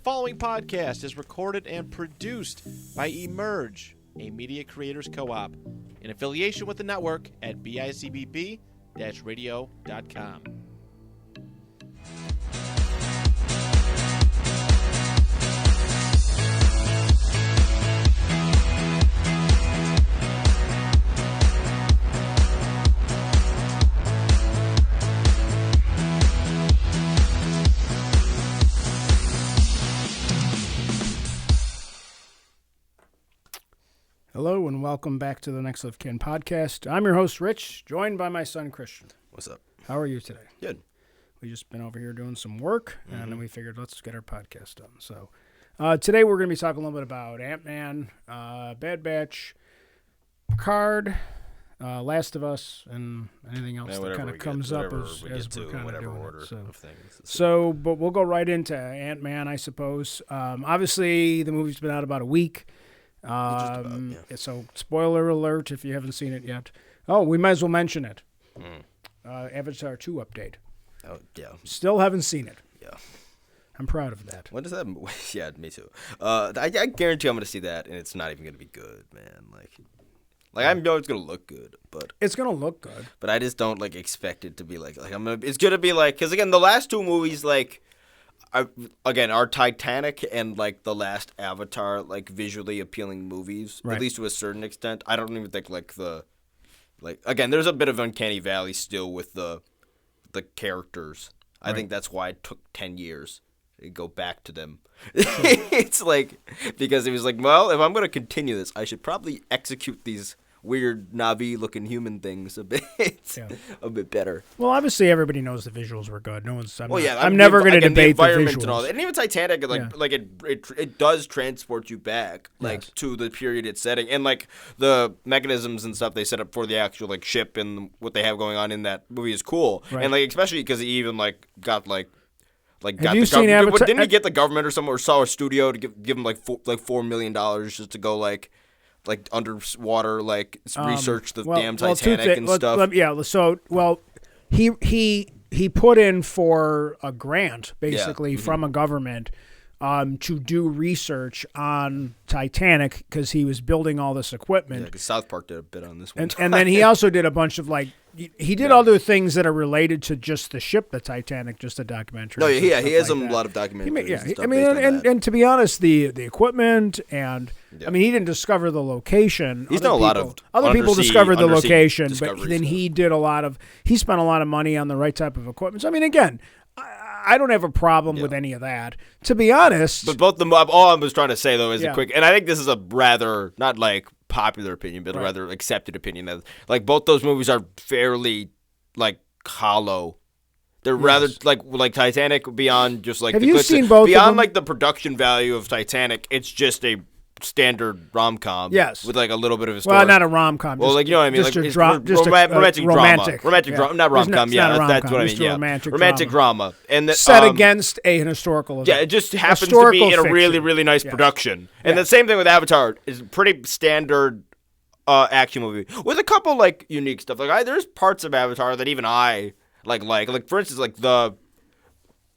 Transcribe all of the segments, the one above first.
following podcast is recorded and produced by Emerge, a media creators co-op, in affiliation with the network at bicbp-radio.com. Hello and welcome back to the Next of Kin podcast. I'm your host, Rich, joined by my son, Christian. What's up? How are you today? Good. We just been over here doing some work, and then we figured let's get our podcast done. So today we're going to be talking a little bit about Ant-Man, Bad Batch, Picard, Last of Us, and anything else that kind of comes up as we're kind of doing it. But we'll go right into Ant-Man, I suppose. Obviously, the movie's been out about a week. So spoiler alert if you haven't seen it yet. Oh, we might as well mention it. Avatar 2 update. Oh, yeah. Still haven't seen it. Yeah. I'm proud of that. When does that... Yeah, me too. I guarantee I'm going to see that, and it's not even going to be good, man. Like I know it's going to look good, but... It's going to look good. But I just don't, expect it to be, it's going to be, because, again, the last two movies, are Titanic and the last Avatar visually appealing movies, right. At least to a certain extent. I don't even think again, there's a bit of uncanny valley still with the characters. I think that's why it took 10 years to go back to them. It's because it was well, if I'm going to continue this, I should probably execute these weird Na'vi-looking human things a bit better. Well, obviously everybody knows the visuals were good. No one's. I'm never going to debate the environment visuals and all that. And even Titanic, it does transport you back, to the period it's setting, and the mechanisms and stuff they set up for the actual ship and what they have going on in that movie is cool, right. And especially because he even got Have you seen Avatar? Didn't he get the government or somewhere, or saw a studio to give him $4 million just to go underwater, research the damn Titanic and stuff. He put in for a grant, basically, from a government to do research on Titanic because he was building all this equipment. Yeah, because South Park did a bit on this one. And then he also did a bunch of, he did other things that are related to just the ship, the Titanic, just a documentary. No, he has a lot of documentaries. And to be honest, the equipment and he didn't discover the location. He's done a lot of other people discovered the location, but then he spent a lot of money on the right type of equipment. So again, I don't have a problem with any of that, to be honest. But all I was trying to say though is a quick, and I think this is a rather not popular opinion, but a rather accepted opinion. Both those movies are fairly hollow. They're rather like Titanic beyond just Have you seen both beyond of them? The production value of Titanic. It's just a standard rom-com. Yes. With a little bit of a story. Well, not a rom-com. Well, you know what I mean? Just romantic drama. Romantic drama. Not rom-com. That's what I mean. Yeah. Romantic drama. And set against a historical event. Yeah, it just happens to be in a really, really nice production. And the same thing with Avatar is pretty standard action movie with a couple unique stuff. There's parts of Avatar that even I like. For instance,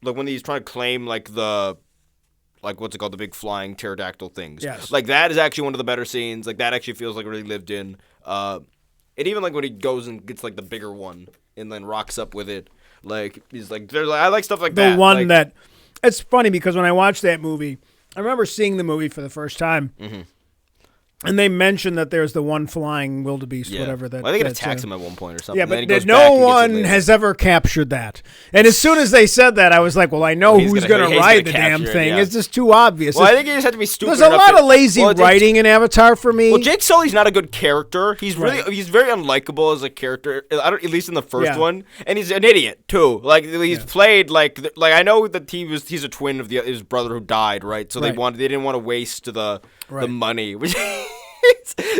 when he's trying to claim the what's it called, the big flying pterodactyl things. Yes. That is actually one of the better scenes. That actually feels really lived in. And even when he goes and gets the bigger one and then rocks up with it, he's there's I like stuff like that. The one that it's funny because when I watched that movie, I remember seeing the movie for the first time. Mm-hmm. And they mentioned that there's the one flying wildebeest, whatever that. Well, I think it attacks him at one point or something. Yeah, but no one has ever captured that. And as soon as they said that, I was like, well, I know who's going to ride the damn thing. Yeah. It's just too obvious. Well, I think you just have to be stupid. There's a lot of lazy writing in Avatar for me. Well, Jake Sully's not a good character. He's he's very unlikable as a character. At least in the first one, and he's an idiot too. He's played I know that he's a twin of his brother who died, right? So they didn't want to waste the money.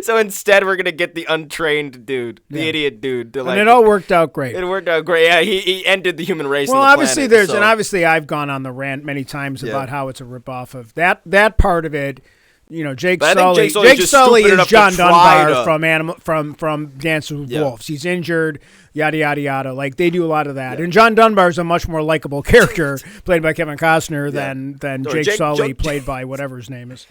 So instead, we're gonna get the untrained dude, the idiot dude. And it all worked out great. It worked out great. Yeah, he ended the human race. Well, on the obviously planet, and obviously I've gone on the rant many times about how it's a ripoff of that part of it. Jake But I think Sully. Jake Sully stupid is enough to John try Dunbar from Dances with Wolves. He's injured, yada yada yada. Like they do a lot of that. And John Dunbar is a much more likable character played by Kevin Costner than Jake Sully played by whatever his name is.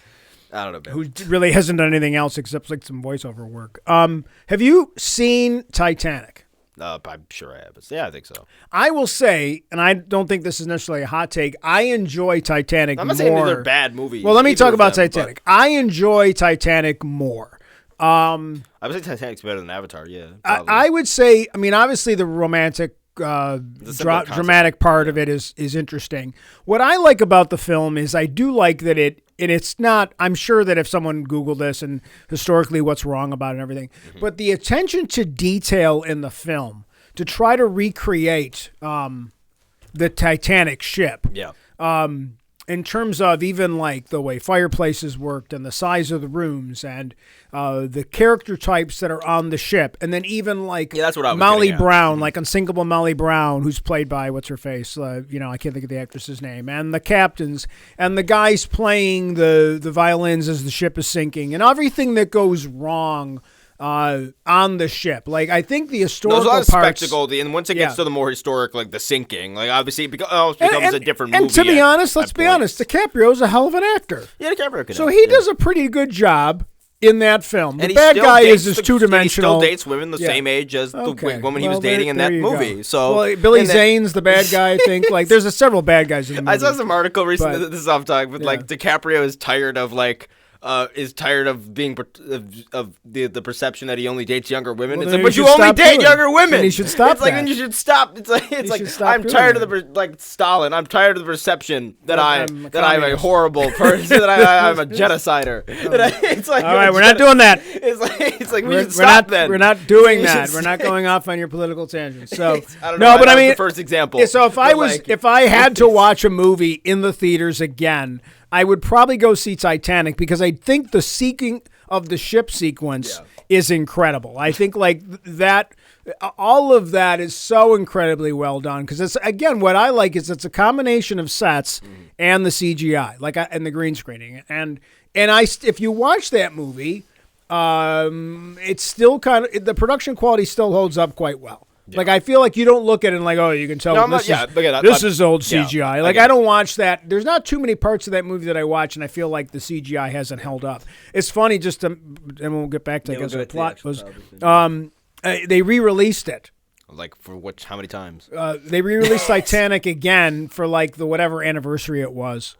I don't know, man. Who really hasn't done anything else except like some voiceover work. Have you seen Titanic? I'm sure I have. Yeah, I think so. I will say, and I don't think this is necessarily a hot take, I enjoy Titanic more. I'm not saying these are bad movies. Well, let me talk about Titanic. I enjoy Titanic more. I would say Titanic's better than Avatar, yeah. I would say, obviously the romantic, dramatic part of it is interesting. What I like about the film is I do like that it's not, I'm sure that if someone Googled this and historically what's wrong about it and everything, but the attention to detail in the film to try to recreate the Titanic ship. Yeah. In terms of even like the way fireplaces worked and the size of the rooms and the character types that are on the ship, and then even like that's what I was Molly Brown, like Unsinkable Molly Brown, who's played by what's her face, I can't think of the actress's name, and the captains and the guys playing the violins as the ship is sinking, and everything that goes wrong on the ship. Like I think the historical There's a lot of parts, spectacle, and once it gets to the more historic, like the sinking, like obviously it becomes a different movie. And to be honest, let's be honest, DiCaprio's a hell of an actor. Yeah, DiCaprio can. So he does a pretty good job in that film. And the bad guy is two-dimensional. He still dates women the same age as the woman he was dating in that movie. Go. So Billy Zane's the bad guy, I think. Like there's several bad guys in the movie. I saw some article recently. This is off topic, but like DiCaprio is tired of being of the perception that he only dates younger women. Well, it's like, but you only date younger women. And he should stop. It's like then you should stop. It's like I'm tired of like Stalin. I'm tired of the perception that I'm a horrible person. That I'm a genocider. It's like all right, we're not doing that. It's like we should stop. Then we're not doing that. We're not going off on your political tangents. So I don't know. No, but I mean, the first example. So if I had to watch a movie in the theaters again, I would probably go see Titanic because I think the sinking of the ship sequence is incredible. I think like that, all of that is so incredibly well done because it's, again, what I like is it's a combination of sets and the CGI, and the green screening. And if you watch that movie, it's still the production quality still holds up quite well. Yeah. Like I feel like you don't look at it and like, oh, you can tell this is old CGI. Yeah, like I don't watch that. There's not too many parts of that movie that I watch and I feel like the CGI hasn't held up. It's funny and we'll get back to the plot was they re-released it. Like for how many times? They re-released Titanic again for like the whatever anniversary it was.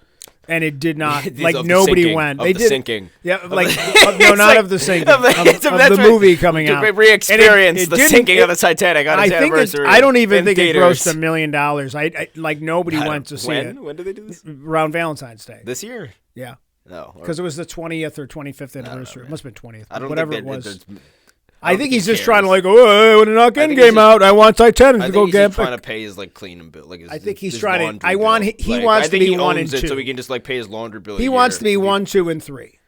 And it did not, nobody went. They did sinking. Yeah, not of the sinking. Of the movie coming out. To re-experience the sinking of the Titanic on its anniversary. I don't even think it grossed $1 million. Nobody went to see it. When did they do this? Around Valentine's Day. This year? Yeah. No. Because it was the 20th or 25th anniversary. It must have been 20th. I don't whatever think it was. I think he's just trying to oh, when the knock Endgame out, I want Titanic to go get. He's trying to pay his clean and bill. I think he's trying to. He wants to be 1 and 2, so he can just pay his laundry bill. He wants to be 1, 2, and 3.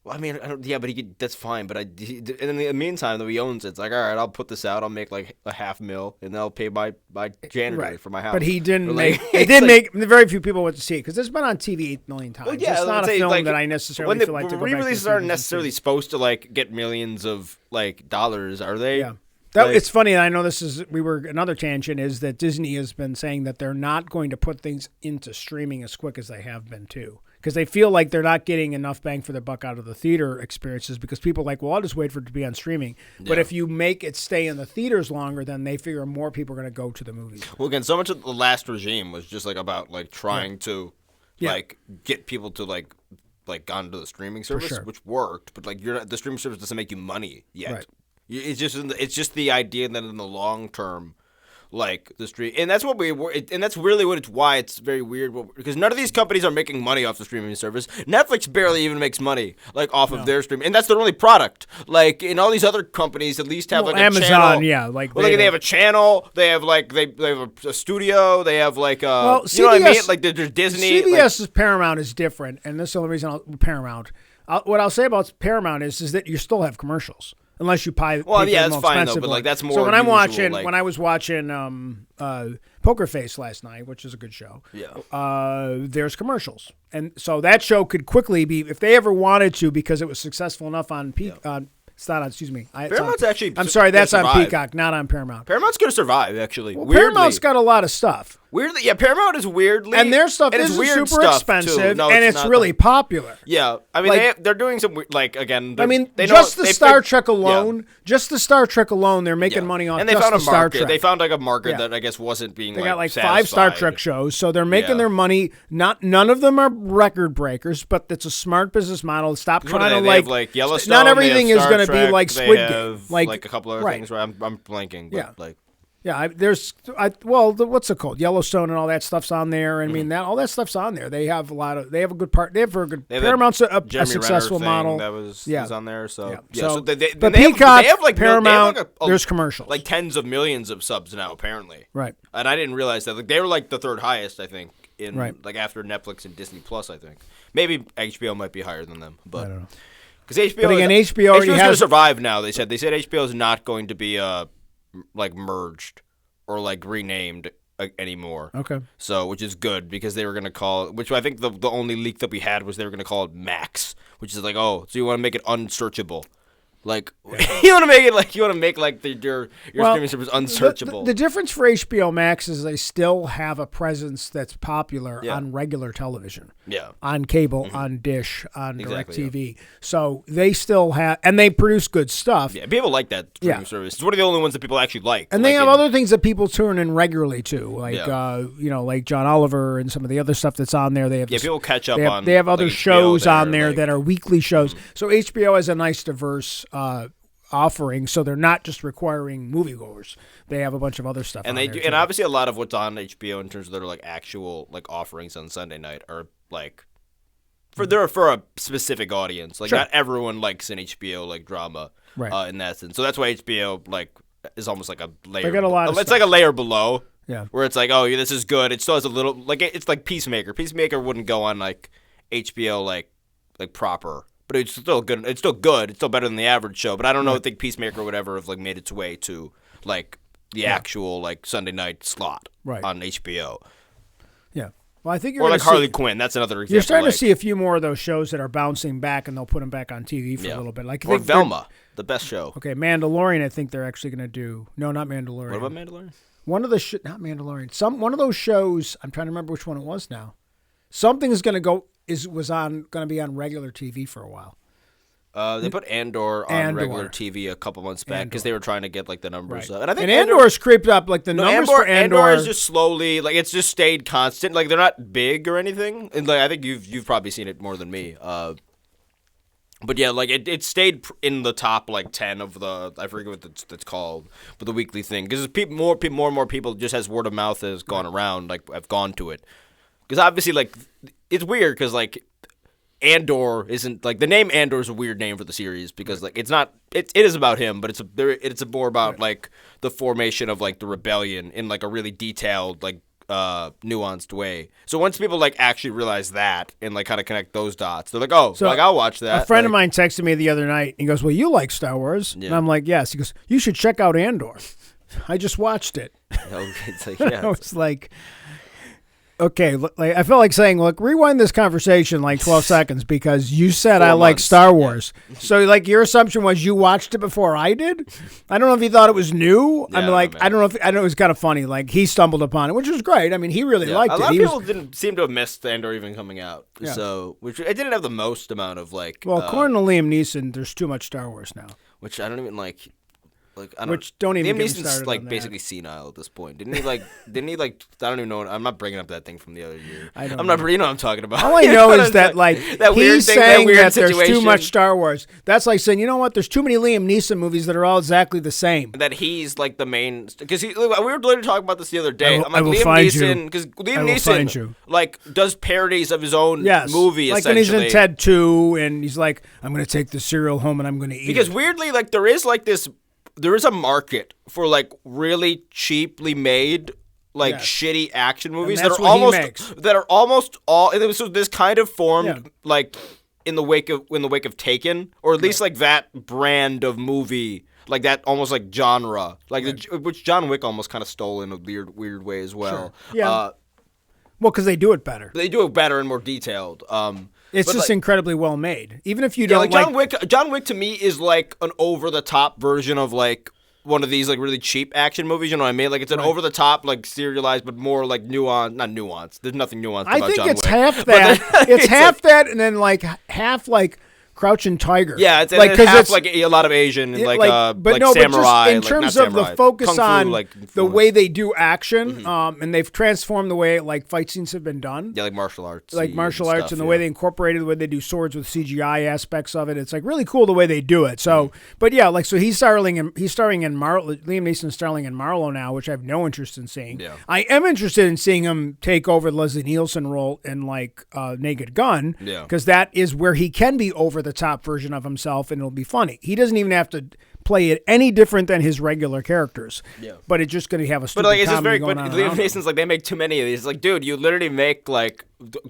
Well, I mean, but he could, that's fine. But and in the meantime, though, he owns it. It's like, all right, I'll put this out. I'll make like $500,000, and then I'll pay my janitor for my house. But he didn't make. It didn't make. Very few people went to see it because it's been on TV 8 million times. Well, yeah, it's not a film that I necessarily feel like to go back to. Re-releases aren't necessarily supposed to get millions of dollars, are they? Yeah. It's funny, and I know another tangent is that Disney has been saying that they're not going to put things into streaming as quick as they have been too. Because they feel like they're not getting enough bang for their buck out of the theater experiences because people are like, well, I'll just wait for it to be on streaming. Yeah. But if you make it stay in the theaters longer, then they figure more people are going to go to the movies. Well, again, so much of the last regime was just about trying to get people to onto the streaming service, which worked. But the streaming service doesn't make you money yet. Right. It's just the idea that in the long term, the stream, and that's what and that's really why it's very weird because none of these companies are making money off the streaming service. Netflix barely even makes money off of their stream, and that's their only product. In all these other companies, at least have Amazon, a channel. Yeah, they have a channel. They have they have a studio. They have CBS, you know what I mean? There's Disney. CBS's Paramount is different, and this is the only reason Paramount. What I'll say about Paramount is that you still have commercials. unless you pay. Well, pay for yeah, the that's more fine though. expensive But one. like that's more. So when I'm usual, watching, like, when I was watching Poker Face last night, which is a good show. Yeah. There's commercials, and so that show could quickly be, if they ever wanted to, because it was successful enough on it's not on. Excuse me. Paramount's actually. I'm sorry, that's on survive. Peacock, not on Paramount. Paramount's gonna survive, actually. Well, weirdly. Paramount's got a lot of stuff. Weirdly, yeah. Paramount is weirdly, And their stuff and is it's weird super stuff, expensive, too. No, and it's not really that. popular. Yeah, I mean they're doing some like again. I mean, they just know, the they Star fig- Trek alone, yeah. just the Star Trek alone, they're making Yeah. money off. And they just found a the Star market. Trek. They found like a market Yeah. that I guess wasn't being. They like, got like satisfied. 5 Star Trek shows, so they're making Yeah. their money. None of them are record breakers, but it's a smart business model. Stop What trying are to they? They have, like Yellowstone. Not they have everything is Star going to be Trek, like they Squid Game, have, like a couple other right. things. Where I'm blanking. But Yeah. like. Yeah, what's it called? Yellowstone and all that stuff's on there. I mean, all that stuff's on there. They have a good part. They have a good. Paramount's a successful model. That was on there. So Yeah. yeah. So But they Peacock, have like Paramount, they have like there's commercials. like tens of millions of subs now apparently. Right. And I didn't realize that. Like they were like the third highest, I think, in Right. like after Netflix and Disney Plus. I think maybe HBO might be higher than them, but I don't know. because HBO. But again, HBO already HBO's has- going to survive now. They said HBO is not going to be like merged or like renamed anymore. Okay. So, which is good because they were going to call, which I think the only leak that we had was they were going to call it Max, which is like, oh, so you want to make it unsearchable. Like, you want to make it like, your streaming service unsearchable. The difference for HBO Max is they still have a presence that's popular Yeah. on regular television. Yeah. On cable, on Dish, on Exactly, DirecTV. So they still have, and they produce good stuff. Yeah, people like that streaming service. It's one of the only ones that people actually like. And they have other things that people tune in regularly too, like Yeah. like John Oliver and some of the other stuff that's on there. They have people catch up they have, on. They have other like, HBO shows on there like- that are weekly shows. So HBO has a nice diverse offering. So they're not just requiring moviegoers. They have a bunch of other stuff. And on they there do, too. and obviously a lot of what's on HBO in terms of their like actual like offerings on Sunday night are like they're for a specific audience. Like Sure. not everyone likes an HBO like drama, Right. in that sense. So that's why HBO like is almost like a layer. They got a lot of It's stuff. like a layer below. Yeah. Where it's like, oh, this is good. It still has a little like it's like Peacemaker. Peacemaker wouldn't go on like HBO like proper. But it's still good. It's still good. It's still better than the average show. But I don't know. I think Peacemaker would ever have like made its way to like the actual like Sunday night slot on HBO. Yeah. Well, I think you're Or gonna like Harley see, Quinn. That's another example. You're starting like, to see a few more of those shows that are bouncing back, and they'll put them back on TV for a little bit. Like I or think they're- Velma, the best show. Okay, Mandalorian. I think they're actually going to do. No, not Mandalorian. What about Mandalorian? One of the not Mandalorian. One of those shows. I'm trying to remember which one it was now. Something is going to go. Going to be on regular TV for a while. They put Andor on regular TV a couple months back because they were trying to get like the numbers up. And I think Andor's creeped up. Like the numbers for Andor is just slowly like it's just stayed constant. Like they're not big or anything. And like I think you've probably seen it more than me. But yeah, like it stayed in the top like 10 of the I forget what that's called, but the weekly thing because more and more people just as word of mouth has gone around like have gone to it. Because obviously like it's weird because like Andor isn't like the name Andor is a weird name for the series because like it's not it is about him but it's more about like the formation of like the rebellion in like a really detailed like nuanced way. So once people like actually realize that and like kind of connect those dots, they're like, oh, so like I'll watch that. A friend of mine texted me the other night. He goes, "Well, you like Star Wars?" Yeah. And I'm like, "Yes." He goes, "You should check out Andor." I just watched it. It's like, yeah, I was like, okay, like I felt like saying, look, rewind this conversation like 12 seconds because you said 4 I like months. Star Wars. So like your assumption was you watched it before I did. I don't know if you thought it was new. Yeah, I'm like, I don't know. I know it was kind of funny. Like he stumbled upon it, which was great. I mean, he really liked it. A lot of He was- people didn't seem to have missed Andor even coming out. Yeah. So which it didn't have the most amount of like. well, according to Liam Neeson, there's too much Star Wars now. which I don't even like. Like I don't. Which don't even Liam get me Neeson's started like on that. basically senile at this point. Didn't he like? I don't even know. I'm not bringing up that thing from the other year. I don't I'm not. know. You know what I'm talking about. All I You know what is I'm that saying? like that weird he's thing, that saying weird that there's too situation. much Star Wars. That's like saying, you know what? There's too many Liam Neeson movies that are all exactly the same. That he's like the main because we were literally talking about this the other day. I will Liam find Neeson you. because I Liam will find Neeson you. like does parodies of his own Yes, movie. like when he's essentially. in Ted 2, and he's like, "I'm going to take the cereal home and I'm going to eat Because it." weirdly, like there is a market for like really cheaply made like Yes. shitty action movies And that that's are what he almost makes. that are almost all. And so this kind of formed Yeah. like in the wake of Taken, or at least like that brand of movie, like that almost like genre, like which John Wick almost kind of stole in a weird way as well. Sure. Yeah. Well, because they do it better. They do it better and more detailed. It's just incredibly well made. Even if you don't John Wick to me is like an over the top version of like one of these like really cheap action movies. You know what I mean? Like it's an over the top, like serialized, but more like nuanced. Not nuanced. There's nothing nuanced about John Wick. I think it's half that. It's half that, and then like half like Crouching Tiger. Yeah, it's like half like a lot of Asian and like samurai. But just in terms of the focus on the way they do action, and they've transformed the way like fight scenes have been done. Yeah, like martial arts. Like martial arts and the way they incorporated the way they do swords with CGI aspects of it. It's like really cool the way they do it. So, but yeah, like so he's starring in Liam Neeson's starring in Marlowe now, which I have no interest in seeing. Yeah. I am interested in seeing him take over the Leslie Nielsen role in like Naked Gun. Yeah. Because that is where he can be over the top version of himself and it'll be funny. He doesn't even have to play it any different than his regular characters. Yeah. But it's just going to have a stupid it's just comedy going on. But Liam Neeson's like, they make too many of these. Like, dude, you literally make like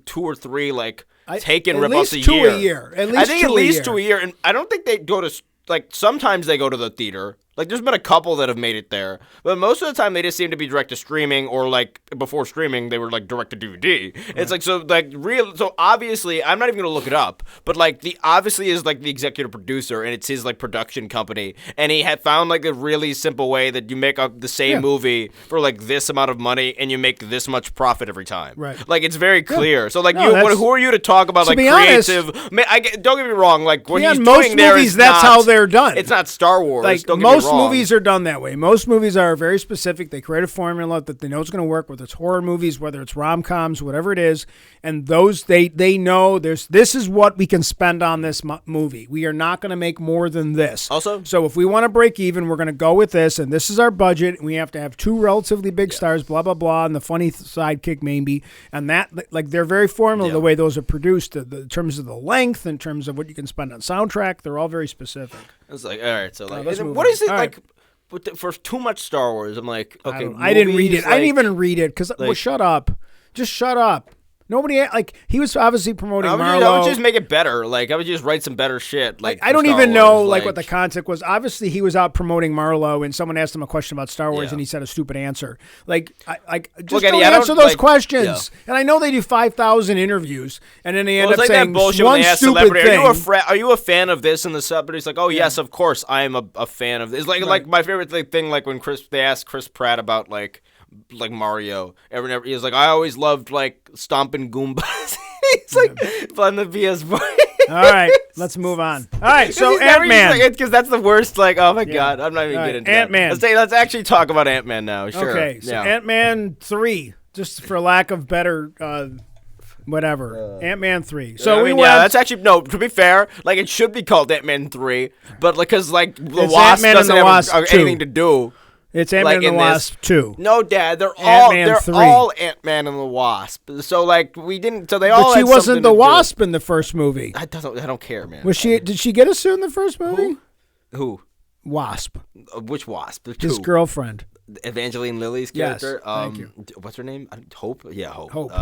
2 or 3 like Taken ripoffs a year. I think at least 2 a year. And I don't think they go to, like, sometimes they go to the theater. Like, there's been a couple that have made it there. But most of the time, they just seem to be direct to streaming, or, like, before streaming, they were, like, direct to DVD. Right. It's like, so obviously, I'm not even going to look it up, but, like, obviously is, like, the executive producer, and it's his, like, production company. And he had found, like, a really simple way that you make the same movie for, like, this amount of money, and you make this much profit every time. Right. Like, it's very clear. Yeah. So, like, who are you to talk about, like, creative? Don't get me wrong. Like, what he's doing there is that's how they're done. It's not Star Wars. Like, most movies are done that way. Most movies are very specific. They create a formula that they know is going to work, whether it's horror movies, whether it's rom-coms, whatever it is. And those, they know this is what we can spend on this movie. We are not going to make more than this. Also, so if we want to break even, we're going to go with this, and this is our budget. We have to have 2 relatively big stars, blah, blah, blah, and the funny sidekick maybe. And that, like, they're very formal the way those are produced, in terms of the length, in terms of what you can spend on soundtrack. They're all very specific. It's like, all right, so like, what is it like? For too much Star Wars, I'm like, okay. I didn't read it. Like, I didn't even read it because, well, shut up. Just shut up. Nobody, like, he was obviously promoting Marlowe. I would just make it better. Like, I would just write some better shit. Like, I don't even know, like, what the concept was. Obviously, he was out promoting Marlowe, and someone asked him a question about Star Wars, and he said a stupid answer. Like, just don't answer those questions. Yeah. And I know they do 5,000 interviews, and then they end up saying one stupid thing. Are you a fan of this? And the celebrity's like, oh, yes, of course, I am a fan of this. Like my favorite thing, like, when they asked Chris Pratt about, like Mario. He was like, I always loved like stomping Goombas. He's like fun to be his voice. All right, let's move on. All right, so Ant-Man. Because that's the worst. Like, oh my god, I'm not even getting into Ant-Man. That. Let's actually talk about Ant-Man now. Sure. Okay, so Ant-Man 3, just for lack of better. Whatever. Ant-Man 3. So we went. Yeah, that's actually, no, to be fair, like, it should be called Ant-Man 3, but because like the Wasp doesn't have anything to do. It's Ant-Man and the Wasp 2. No, Dad, they're all Ant-Man and the Wasp. So like we didn't. So they all. But she wasn't the Wasp in the first movie. I don't care, man. Was she? Did she get a suit in the first movie? Who? Wasp. Which Wasp? His girlfriend. Evangeline Lilly's character. Yes. Thank you. What's her name? Hope. Yeah, Hope.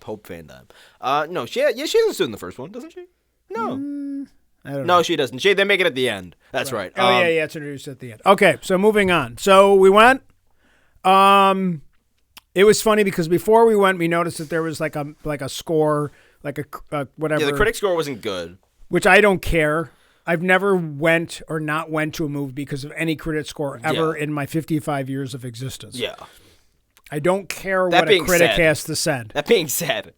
Hope Van Dyne. No, she has a suit in the first one, doesn't she? No. I don't know. No, she doesn't. They make it at the end. That's right. Oh, yeah, it's introduced at the end. Okay, so moving on. So we went. It was funny because before we went, we noticed that there was like a score, like a whatever. Yeah, the critic score wasn't good. Which I don't care. I've never went or not went to a movie because of any critic score ever in my 55 years of existence. Yeah. I don't care what a critic has to say. That being said.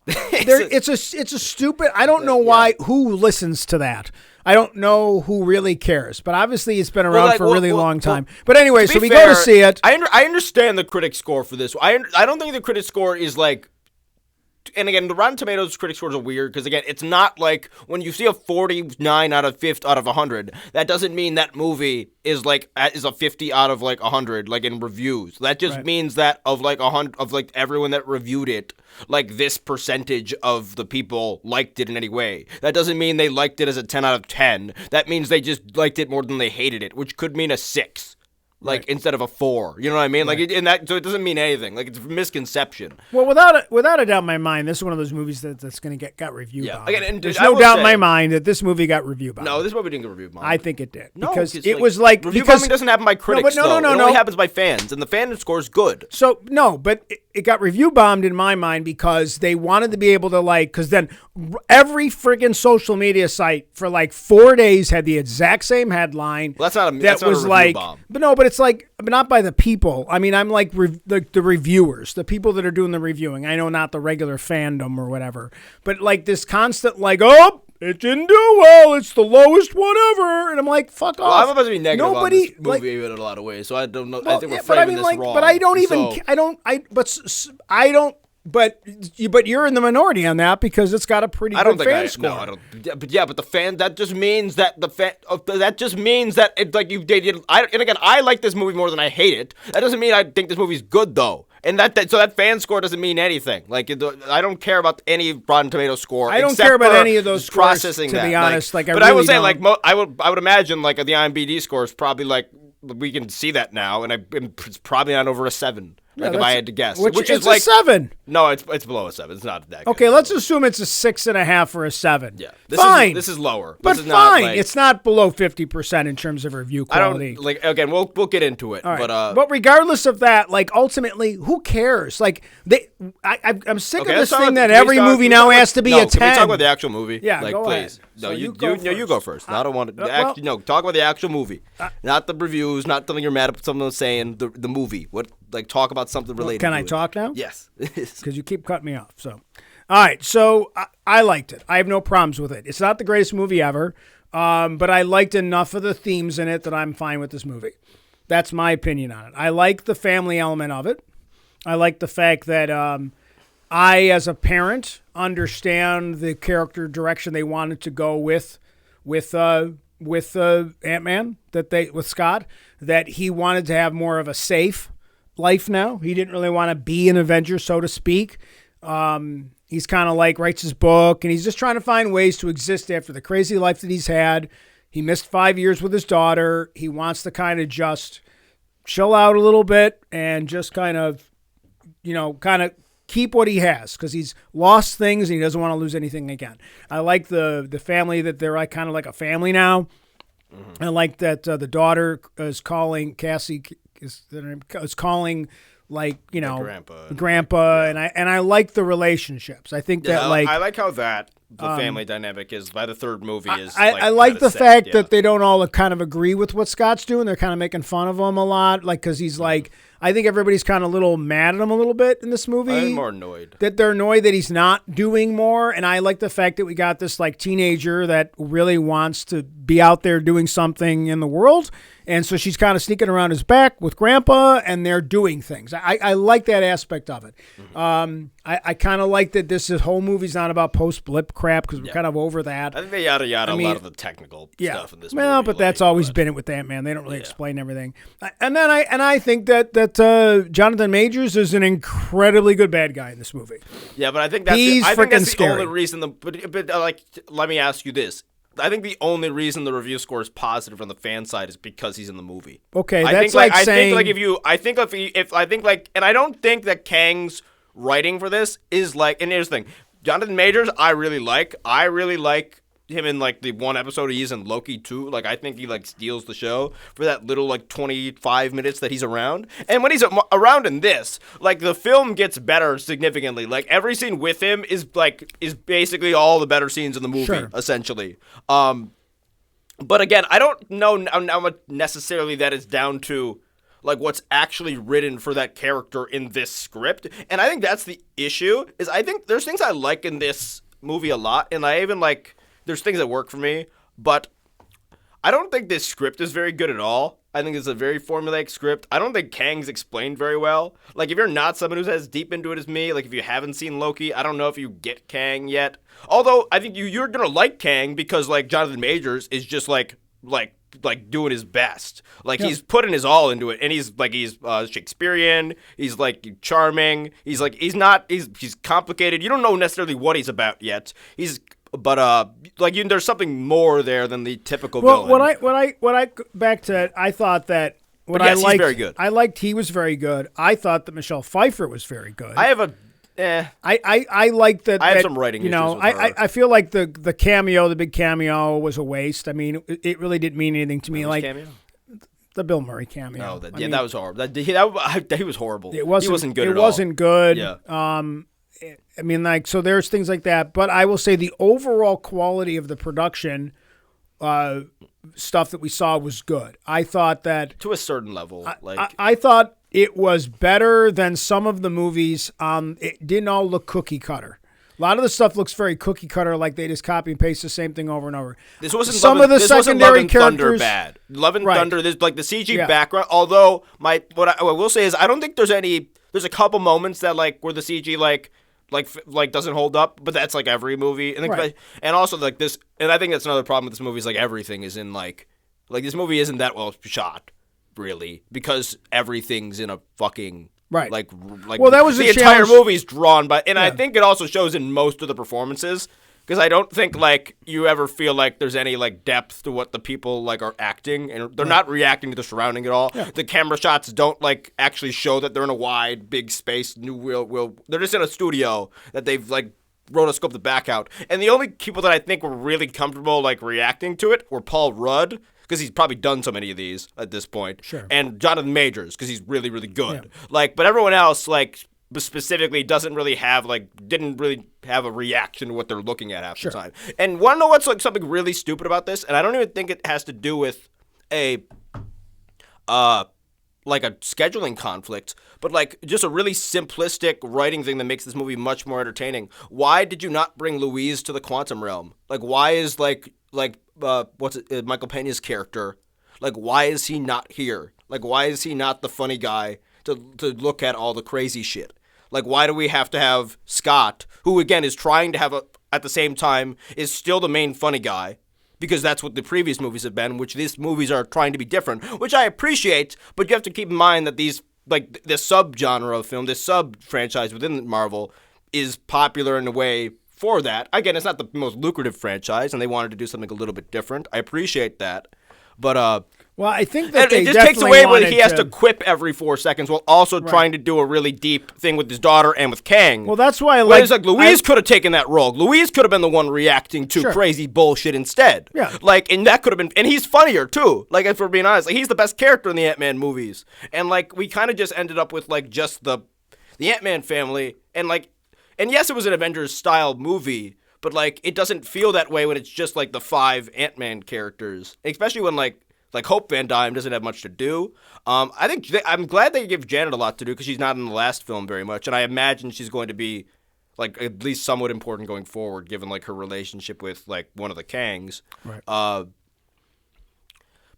It's a stupid. I don't know who listens to that. I don't know who really cares, but obviously it's been around for a really long time. But anyway, so we go to see it. I understand the critic score for this. I don't think the critic score is like. And again, the Rotten Tomatoes critic scores are weird because again, it's not like when you see a 49 out of 100. That doesn't mean that movie is a 50 out of 100 like in reviews. That just means that of 100 of everyone that reviewed it, like this percentage of the people liked it in any way. That doesn't mean they liked it as a 10 out of 10. That means they just liked it more than they hated it, which could mean a 6. like instead of a 4. You know what I mean? Like, so it doesn't mean anything. Like, it's a misconception. Well, without a doubt in my mind, this is one of those movies that's going to got review bombed. Again, and there's no doubt in my mind that this movie got review bombed. No, this movie didn't get review bombed. I think it did. No, because it was like review bombing doesn't happen by critics. No. It only happens by fans, and the fan score is good. So no, but it got review bombed in my mind because they wanted to be able to because then every friggin' social media site for like 4 days had the exact same headline. Well, that's not a review bomb. But it's like, but not by the people. I mean, I'm like the reviewers, the people that are doing the reviewing. I know not the regular fandom or whatever, but like this constant it didn't do well. It's the lowest one ever, and I'm like, fuck off. I'm supposed to be negative on this movie in a lot of ways, so I don't know. I think we're framing this wrong. But I don't even. I don't. But you're in the minority on that because it's got a pretty good fan score. No, I don't. But the fan. That just means that the fan. That just means that it like you dated. And again, I like this movie more than I hate it. That doesn't mean I think this movie's good though. And so that fan score doesn't mean anything. Like I don't care about any Rotten Tomatoes score. I don't care about any of those scores. Processing to be honest, but I would say I would imagine like the IMDb score is probably like we can see that now, and it's probably not over a 7. Like if I had to guess, which is like a 7. No, it's below a 7. It's not that good. Okay, let's assume it's a 6.5 or a 7. Yeah, fine. This is lower, but this is fine. Not, It's not below 50% in terms of review quality. I don't like. Again, we'll get into it, right. but regardless of that, like ultimately, who cares? Like I'm sick of this thing that can every movie now has to be a 10. Can we talk about the actual movie? Yeah, like, go please. ahead. No, So you first. go first. I don't want to. No, talk about the actual movie, not the reviews, not something you're mad at someone saying. The movie. What? Like talk about something related. Can to I talk now? Yes. Because you keep cutting me off. So, all right. So I liked it. I have no problems with it. It's not the greatest movie ever, but I liked enough of the themes in it that I'm fine with this movie. That's my opinion on it. I like the family element of it. I like the fact that I, as a parent, understand the character direction they wanted to go with Ant-Man, with Scott, that he wanted to have more of a safe life now. He didn't really want to be an Avenger, so to speak. He's kind of like writes his book, and he's just trying to find ways to exist after the crazy life that he's had. He missed 5 years with his daughter. He wants to kind of just chill out a little bit and just kind of keep what he has because he's lost things and he doesn't want to lose anything again. I like the family that they're like kind of like a family now. Mm-hmm. I like that the daughter is calling Cassie is calling like grandpa yeah. and I like the relationships. I think that I like how that the family dynamic is by the third movie is. I like the fact that they don't all kind of agree with what Scott's doing. They're kind of making fun of him a lot, like because he's like. I think everybody's kind of a little mad at him a little bit in this movie. I'm more annoyed. That they're annoyed that he's not doing more. And I like the fact that we got this like teenager that really wants to be out there doing something in the world. And so she's kind of sneaking around his back with Grandpa, and they're doing things. I like that aspect of it. Mm-hmm. I kind of like that this whole movie's not about post-blip crap because we're kind of over that. I think they yada a lot of the technical stuff in this movie. Well, but that's always been it with Ant-Man. They don't really explain everything. And I think that Jonathan Majors is an incredibly good bad guy in this movie. Yeah, but I think that's the only reason. Let me ask you this. I think the only reason the review score is positive on the fan side is because he's in the movie. Okay, and I don't think that Kang's writing for this is like. And here's the thing, Jonathan Majors, I really like him in like the one episode he's in Loki 2. Like I think he like steals the show for that little like 25 minutes that he's around. And when he's around in this, like the film gets better significantly. Like every scene with him is basically all the better scenes in the movie, essentially. But again, I don't know how much necessarily that is down to like what's actually written for that character in this script. And I think that's the issue. Is I think there's things I like in this movie a lot, and I even like. There's things that work for me, but I don't think this script is very good at all. I think it's a very formulaic script. I don't think Kang's explained very well. Like, if you're not someone who's as deep into it as me, like, if you haven't seen Loki, I don't know if you get Kang yet. Although, I think you're going to like Kang because, like, Jonathan Majors is just, like doing his best. Like, he's putting his all into it, and he's Shakespearean, he's, like, charming, he's complicated. You don't know necessarily what he's about yet. But there's something more there than the typical villain. When I back to it, I thought that what yes, I liked, he's very good. I liked he was very good. I thought that Michelle Pfeiffer was very good. I have a. I like that. I have some writing You know, issues with her. I feel like the cameo, the big cameo, was a waste. I mean, it really didn't mean anything to me. Like cameo? the Bill Murray cameo. No, that was horrible. He was horrible. It wasn't. He wasn't good. It at wasn't all. good. Yeah. I mean, like, so there's things like that. But I will say the overall quality of the production stuff that we saw was good. I thought that To a certain level, I thought it was better than some of the movies. It didn't all look cookie cutter. A lot of the stuff looks very cookie cutter, like they just copy and paste the same thing over and over. This wasn't some of the secondary characters. Thunder bad. Love and Right. Thunder. There's like the CG background. Although what I will say is I don't think there's any. There's a couple moments that like where the CG like doesn't hold up, but that's like every movie. And Right. and also like this, and I think that's another problem with this movie is like everything is in like this movie isn't that well shot, really, because everything's in a fucking. Right. Like well, that was the a entire challenge. movie's drawn by, and Yeah. I think it also shows in most of the performances because I don't think like you ever feel like there's any like depth to what the people like are acting, and they're not reacting to the surrounding at all. Yeah. The camera shots don't like actually show that they're in a wide, big space. They're just in a studio that they've like rotoscoped the back out, and the only people that I think were really comfortable like reacting to it were Paul Rudd. Because he's probably done so many of these at this point. Sure. And Jonathan Majors, because he's really, really good. Yeah. Like, but everyone else, like, specifically didn't really have a reaction to what they're looking at half the time. And want to know what's like something really stupid about this? And I don't even think it has to do with a scheduling conflict, but like just a really simplistic writing thing that makes this movie much more entertaining. Why did you not bring Louise to the quantum realm? Like, why is Michael Pena's character, like, why is he not here? Like, why is he not the funny guy to look at all the crazy shit? Like, why do we have to have Scott, who again is trying to have at the same time is still the main funny guy? Because that's what the previous movies have been, which these movies are trying to be different, which I appreciate, but you have to keep in mind that these, like, this sub-genre of film, this sub-franchise within Marvel is popular in a way for that. Again, it's not the most lucrative franchise, and they wanted to do something a little bit different. I appreciate that. But, well, I think that it just takes away when he has to quip every 4 seconds while also trying to do a really deep thing with his daughter and with Kang. Well, that's why I like Louise could have taken that role. Louise could have been the one reacting to crazy bullshit instead. Yeah. Like, and that could have been, and he's funnier too. Like, if we're being honest, like he's the best character in the Ant-Man movies. And like, we kind of just ended up with like just the Ant-Man family, and like, and yes, it was an Avengers style movie, but like, it doesn't feel that way when it's just like the 5 Ant-Man characters, especially when like Hope Van Dyne doesn't have much to do. I think I'm glad they give Janet a lot to do because she's not in the last film very much, and I imagine she's going to be like at least somewhat important going forward, given like her relationship with like one of the Kangs. Right.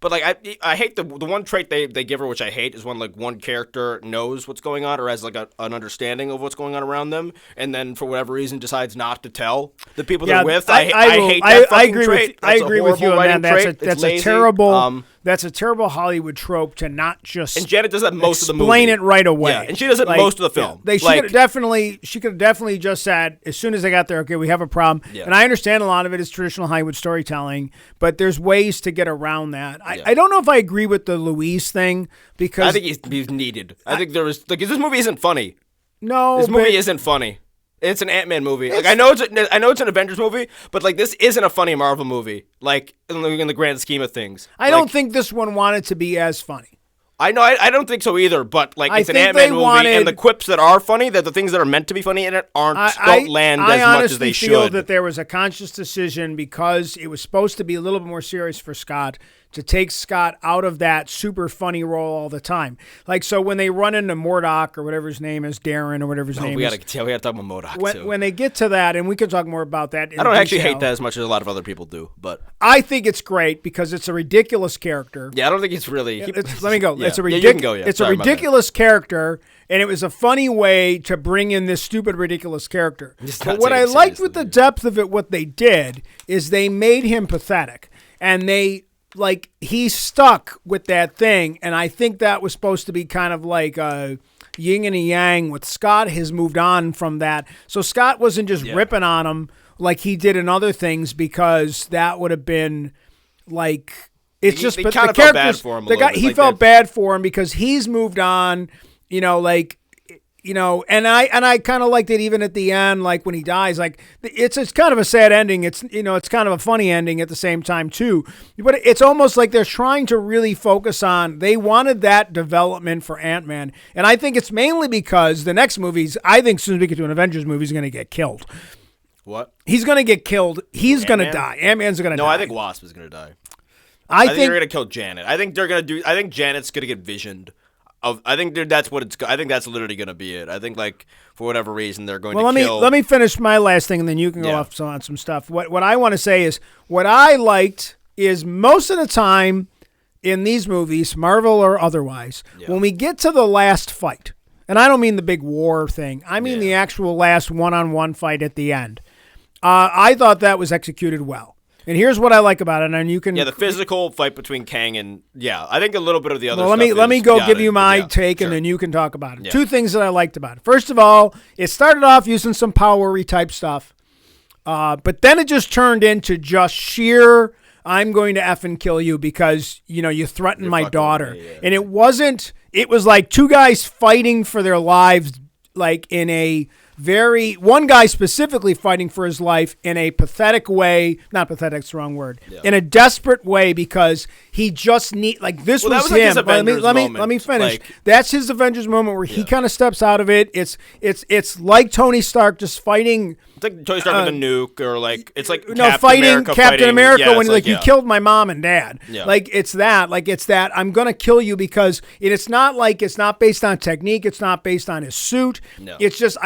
But like I hate the one trait they give her, which I hate, is when like one character knows what's going on or has like an understanding of what's going on around them, and then for whatever reason decides not to tell the people they're with. I hate that fucking trait. I agree with you on that. That's a terrible. That's a terrible Hollywood trope to not just. And Janet does that most of the movie. Explain it right away. Yeah, and she does it most of the film. She could have definitely just said as soon as they got there, okay, we have a problem. Yeah. And I understand a lot of it is traditional Hollywood storytelling, but there's ways to get around that. I don't know if I agree with the Louise thing because I think he's needed. I think there was like this movie isn't funny. No, this movie isn't funny. It's an Ant-Man movie. Like I know it's an Avengers movie, but like this isn't a funny Marvel movie. Like in the grand scheme of things, I don't think this one wanted to be as funny. I know I don't think so either. But like it's an Ant-Man movie, and the quips that are funny, that the things that are meant to be funny in it don't land as much as they should. I honestly feel that there was a conscious decision because it was supposed to be a little bit more serious for Scott to take Scott out of that super funny role all the time. Like, so when they run into Murdoch or whatever his name is, Darren or whatever his name is. We got to talk about Murdoch too. When they get to that, and we can talk more about that in I don't actually detail. hate that as much as a lot of other people do, but I think it's great because it's a ridiculous character. Yeah, I don't think it's really... let me go. Yeah. It's a It's a ridiculous character, and it was a funny way to bring in this stupid, ridiculous character. But what I liked with the depth of it, what they did, is they made him pathetic. And he stuck with that thing, and I think that was supposed to be kind of like a yin and a yang with Scott has moved on from that. So Scott wasn't just ripping on him like he did in other things because that would have been like It's just, but kind the of felt bad characters, for him. the guy, he felt bad for him because he's moved on. And I kind of liked it even at the end, like when he dies. Like it's kind of a sad ending. It's it's kind of a funny ending at the same time too. But it's almost like they're trying to really focus on. They wanted that development for Ant-Man, and I think it's mainly because the next movies. I think as soon as we get to an Avengers movie, he's going to get killed. What? He's going to get killed. He's going to die. Ant-Man's going to die. No, I think Wasp is going to die. I think they're going to kill Janet. I think Janet's going to get visioned. I think that's what it's. I think that's literally going to be it. I think for whatever reason they're going to kill. Let me finish my last thing, and then you can go off on some stuff. What I want to say is what I liked is most of the time in these movies, Marvel or otherwise, when we get to the last fight, and I don't mean the big war thing. I mean the actual last one-on-one fight at the end. I thought that was executed well. And here's what I like about it, and you can the physical fight between Kang and I think a little bit of the other. Well, let me go give you my take, and then you can talk about it. Yeah. Two things that I liked about it. First of all, it started off using some power-y type stuff, but then it just turned into just sheer. I'm going to effing kill you because you threatened my daughter, and it wasn't. It was like two guys fighting for their lives, like in a. One guy specifically fighting for his life in a pathetic way, not pathetic's the wrong word, in a desperate way because he just this was him. Let me finish. That's his Avengers moment where he kind of steps out of it. It's like Tony Stark just fighting. It's like Tony Stark with a nuke, or it's like fighting Captain America when you killed my mom and dad. Yeah. It's that I'm gonna kill you because it's not based on technique. It's not based on his suit. No. It's just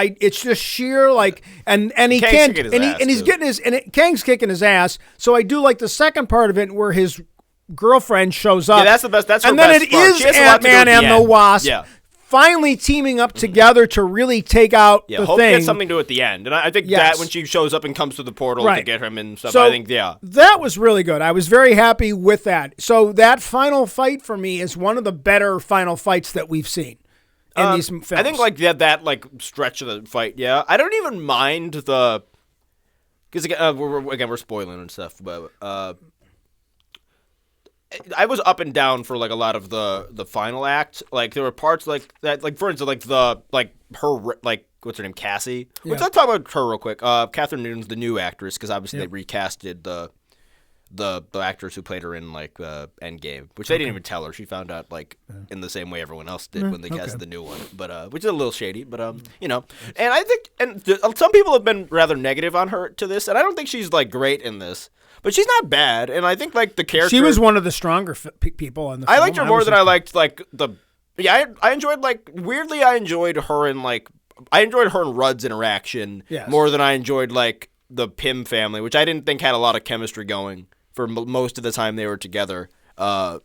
sheer and he can't and he's getting his Kang's kicking his ass. So I do like the second part of it where his girlfriend shows up. Yeah, that's the best. That's her and then best it part. is Ant-Man and the Wasp. Yeah. Finally teaming up together to really take out the Hope thing. gets something to do at the end. And I think that when she shows up and comes to the portal to get him and stuff, so I think, that was really good. I was very happy with that. So that final fight for me is one of the better final fights that we've seen in these films. I think that stretch of the fight, I don't even mind the... Because we're spoiling and stuff, but... I was up and down for a lot of the final act. There were parts like that, for instance, her what's her name, Cassie. Let's talk about her real quick. Catherine Newton's the new actress because obviously they recasted the actress who played her in Endgame, which they didn't even tell her. She found out in the same way everyone else did when they casted the new one. But which is a little shady. But and I think some people have been rather negative on her to this, and I don't think she's great in this. But she's not bad, and I think the character. She was one of the stronger people in the film. I liked her more than I liked the. Yeah, I enjoyed weirdly. I enjoyed her in I enjoyed her and Rudd's interaction more than I enjoyed the Pym family, which I didn't think had a lot of chemistry going for most of the time they were together. Really.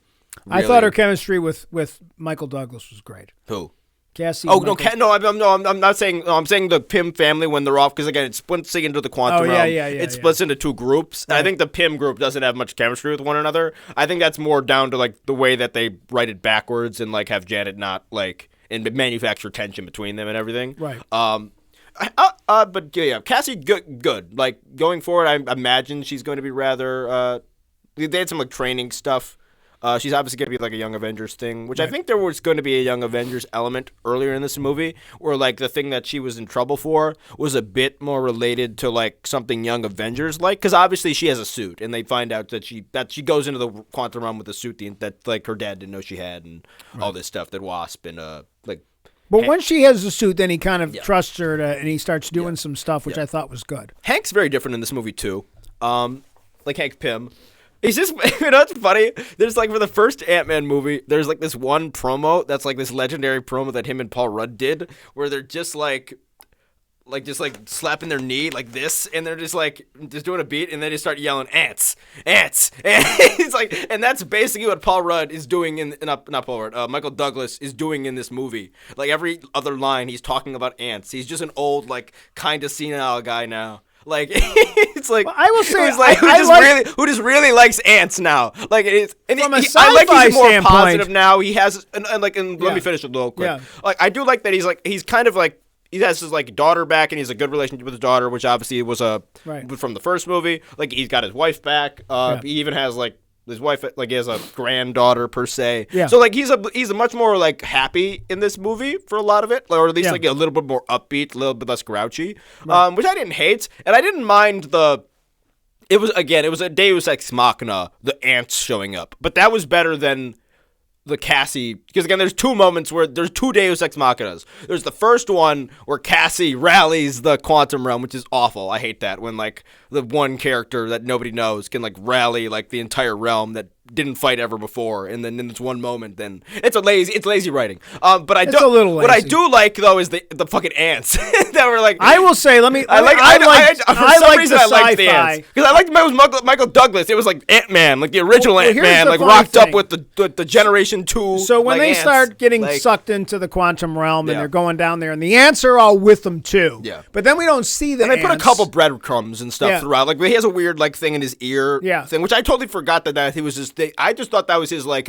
I thought her chemistry with Michael Douglas was great. Who? Cassie. Oh no, I'm not saying. No, I'm saying the Pym family when they're off because again it splits into the quantum realm. It splits into two groups. Right. I think the Pym group doesn't have much chemistry with one another. I think that's more down to the way that they write it backwards and have Janet not and manufacture tension between them and everything. Right. But Cassie good. Going forward, I imagine she's going to be rather. They had some training stuff. She's obviously going to be a Young Avengers thing, which I think there was going to be a Young Avengers element earlier in this movie, where the thing that she was in trouble for was a bit more related to something Young Avengers because obviously she has a suit, and they find out that she goes into the quantum realm with a suit that her dad didn't know she had, and all this stuff that Wasp and But when she has the suit, then he kind of trusts her and he starts doing some stuff, which I thought was good. Hank's very different in this movie too, Hank Pym. He's just, it's funny. There's for the first Ant-Man movie, there's this one promo that's this legendary promo that him and Paul Rudd did, where they're just slapping their knee like this, and they're just doing a beat, and they just start yelling ants, ants, and it's and that's basically what Paul Rudd is doing not Paul Rudd, Michael Douglas is doing in this movie. Every other line, he's talking about ants. He's just an old kind of senile guy now. It's well, I will say who just really likes ants now. It's from a I sci-fi like he's more standpoint. Positive now. He has and let me finish it real quick. Yeah. I do like that he's kind of he has his daughter back, and he has a good relationship with his daughter, which obviously was from the first movie. He's got his wife back. He even has his wife, like, he has a granddaughter per se. Yeah. So like he's a much more like happy in this movie for a lot of it, or at least like a little bit more upbeat, a little bit less grouchy, which I didn't hate, and I didn't mind the. It was a Deus Ex Machina, the ants showing up, but that was better than the Cassie, because again, there's two moments where there's two Deus Ex Machinas. There's the first one where Cassie rallies the quantum realm, which is awful. I hate that when like the one character that nobody knows can like rally like the entire realm that didn't fight ever before, and then in this one moment, then it's lazy writing. But I It's a little lazy. What I do like though is the fucking ants that were like. I will say, for some reason I liked the ants because I liked Michael Douglas. It was like Ant-Man, like the original Ant-Man, like rocked up with the Generation 2. So when they start getting sucked into the quantum realm and they're going down there, and the ants are all with them too. Yeah. But then we don't see the ants. And they put a couple breadcrumbs and stuff throughout. Like he has a weird like thing in his ear thing, which I totally forgot that he was just. I just thought that was his like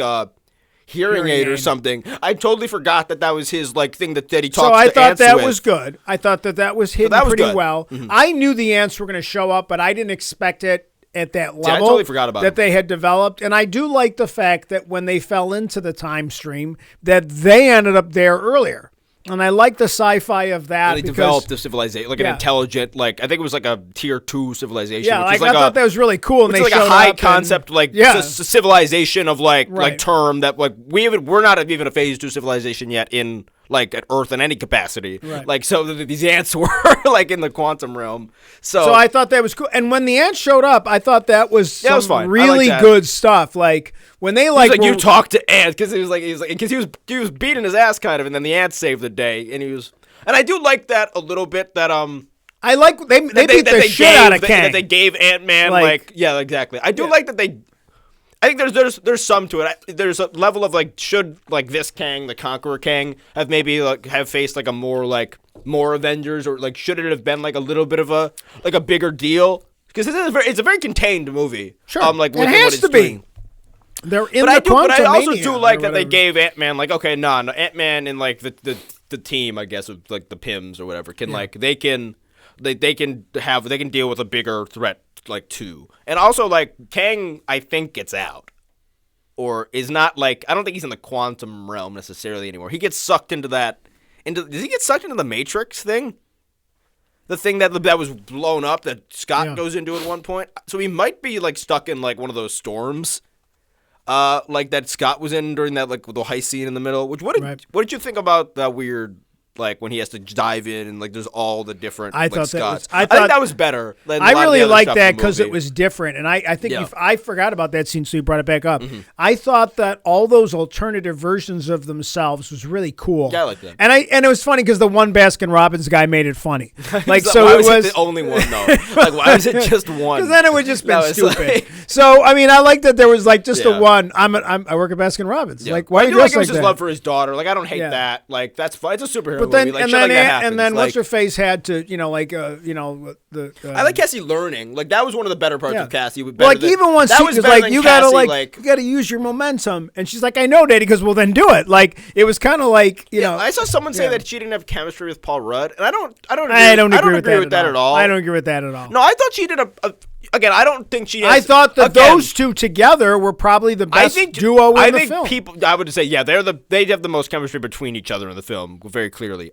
hearing aid or something. I totally forgot that was his like thing that he talks to ants with. So I thought that was good. I thought that was hidden pretty well. Mm-hmm. I knew the ants were going to show up, but I didn't expect it at that level. I totally forgot about that they had developed. And I do like the fact that when they fell into the time stream, that they ended up there earlier. And I like the sci-fi of that. They developed a civilization, like an intelligent, like I think it was like a tier 2 civilization. Yeah, which I thought that was really cool. And they like a high concept, like civilization of like term that like we're not even a phase 2 civilization yet in like at Earth in any capacity. Right. Like so these ants were like in the quantum realm. So I thought that was cool. And when the ants showed up, I thought that was some was fine. really good stuff. Like when they you talk to ants because he was beating his ass kind of, and then the ants saved the day, and I do like that a little bit that I like they beat the shit out of Kang. That they gave Ant-Man like exactly. I do like that they. I think there's some to it. There's a level of like should like this Kang, the Conqueror Kang, have maybe like have faced like a more Avengers, or like should it have been like a little bit of a bigger deal? Because it's a very contained movie. Sure, like it has to be. They're in but the but I also Quantumania do like that they gave Ant-Man like no Ant-Man and like the team, I guess, of like the Pims or whatever can like they can deal with a bigger threat like too. And also like Kang I think gets out or is not like I don't think he's in the quantum realm necessarily anymore. He gets sucked into does he get sucked into the Matrix thing? The thing that was blown up that Scott goes into at one point. So he might be like stuck in like one of those storms. Like that Scott was in during that like the heist scene in the middle. What did you think about that weird like when he has to dive in and like there's all the different I think that was better. I really liked that because it was different, and I think I forgot about that scene, so you brought it back up. Mm-hmm. I thought that all those alternative versions of themselves was really cool. Yeah, I like that. And it was funny because the one Baskin Robbins guy made it funny. Like so why was it the only one though? Like why was it just one? Because then it would just been stupid. So I mean, I like that there was like just the one. I work at Baskin Robbins. Yeah. Like why do you dress like that? His love for his daughter. Like I don't hate that. Like that's fine. It's a superhero movie. Like, and then what's her face had to I like Cassie learning. Like that was one of the better parts of Cassie. Like even once she was like you gotta use your momentum, and she's like I know, Daddy. Because well then do it. Like it was kind of like you know. I saw someone say that she didn't have chemistry with Paul Rudd, and I don't agree with that at all. I don't agree with that at all. No, I thought she did again, I don't think she has... I thought that those two together were probably the best duo in the film. I would say, they have the most chemistry between each other in the film, very clearly.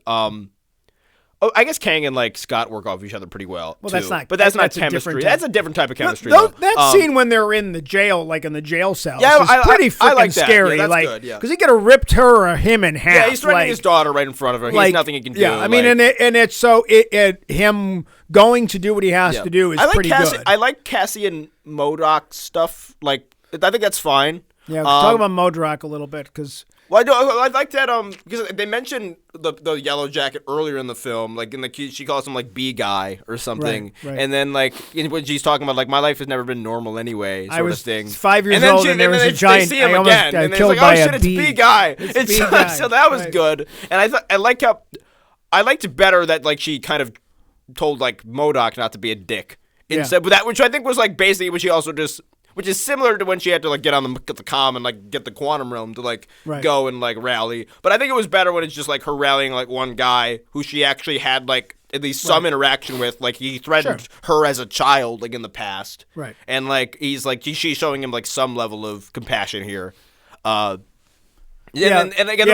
I guess Kang and like Scott work off each other pretty well. Well, that's not. But that's not chemistry. That's a different type of chemistry. That scene when they're in the jail, like in the jail cells, is pretty freaking scary. Yeah, that's like, good. Yeah, because he could have ripped her or him in half. Yeah, he's threatening his daughter right in front of her. He has nothing he can do. Yeah, I mean, it's so him going to do what he has to do is pretty good. I like Cassie and MODOK stuff. Like, I think that's fine. Yeah, talk about MODOK a little bit because. Well, I like that because they mentioned the Yellow Jacket earlier in the film, like she calls him like B guy or something, right. And then like when she's talking about like my life has never been normal anyway, sort of thing. 5 years old and there was a giant. They see him again, and it's like, oh shit, it's B guy. So that was good, and I liked it better that like she kind of told like MODOK not to be a dick instead, but that which I think was like basically what she also just. Which is similar to when she had to like get on the comm and like get the quantum realm to like go and like rally. But I think it was better when it's just like her rallying like one guy who she actually had like at least some interaction with. Like he threatened her as a child, like in the past, right? And like she's showing him like some level of compassion here. And again,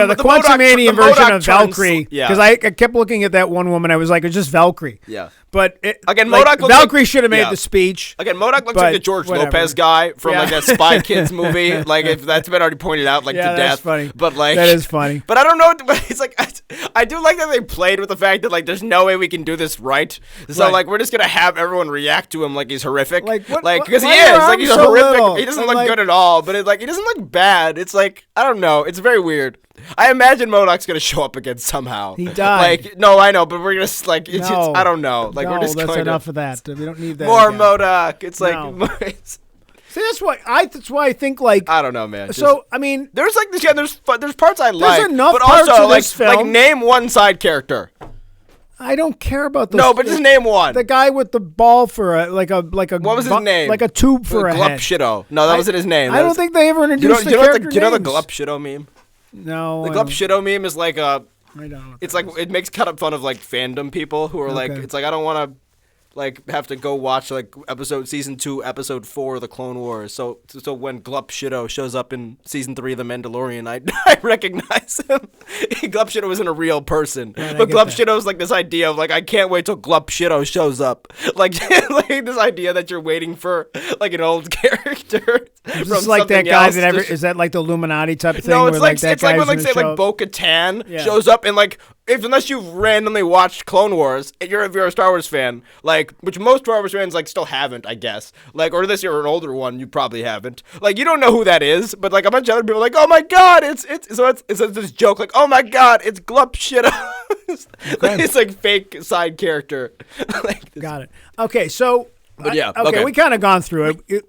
the Quantumania version of Valkyrie. Because I kept looking at that one woman. I was like, it's just Valkyrie. Yeah. But again, like, Valkyrie should have made the speech. Again, MODOK looks like the George Lopez guy from like that Spy Kids movie. Like if that's been already pointed out, like to death. That's funny. But like that is funny. But I don't know. It's like I do like that they played with the fact that like there's no way we can do this right. So like we're just gonna have everyone react to him like he's horrific. Like because he is like he's horrific. Little? He doesn't look good at all. But it, like he doesn't look bad. It's like I don't know. It's very weird. I imagine MODOK's gonna show up again somehow. He died. Like no, I know, but we're gonna like it's I don't know. Like we're just that's going enough of that. We don't need that. More MODOK. It's like see, that's why I think like I don't know, man. So I mean, there's like there's parts I like, enough but parts also of like this film. like name one side character. I don't care about those. No, but just name one. The guy with the ball for like a what was his name? Like a tube for a head. Glupshido. No, that wasn't his name. I don't think they ever introduced the character you know the Glupshido meme? No. The Glupshido meme is like I don't. It's like it makes kind of fun of like fandom people who are like it's like I don't want to like have to go watch like season 2, episode 4 of the Clone Wars. So when Glupshido shows up in season 3 of The Mandalorian, I recognize him. Glupshido isn't a real person, but Glupshido is like this idea of like I can't wait till Glupshido shows up. Like this idea that you're waiting for like an old character. It's like that guy is that like the Illuminati type of thing? No, it's like that it's like when like say like Bo-Katan shows up and like. Unless you've randomly watched Clone Wars, if you're a Star Wars fan, like which most Star Wars fans like still haven't, I guess. Like, or unless you're an older one, you probably haven't. Like, you don't know who that is, but like a bunch of other people are like, oh my god, it's this joke like, oh my god, it's Glupshido. It's like fake side character. Like got it. Okay, so but yeah, okay, we kind of gone through it.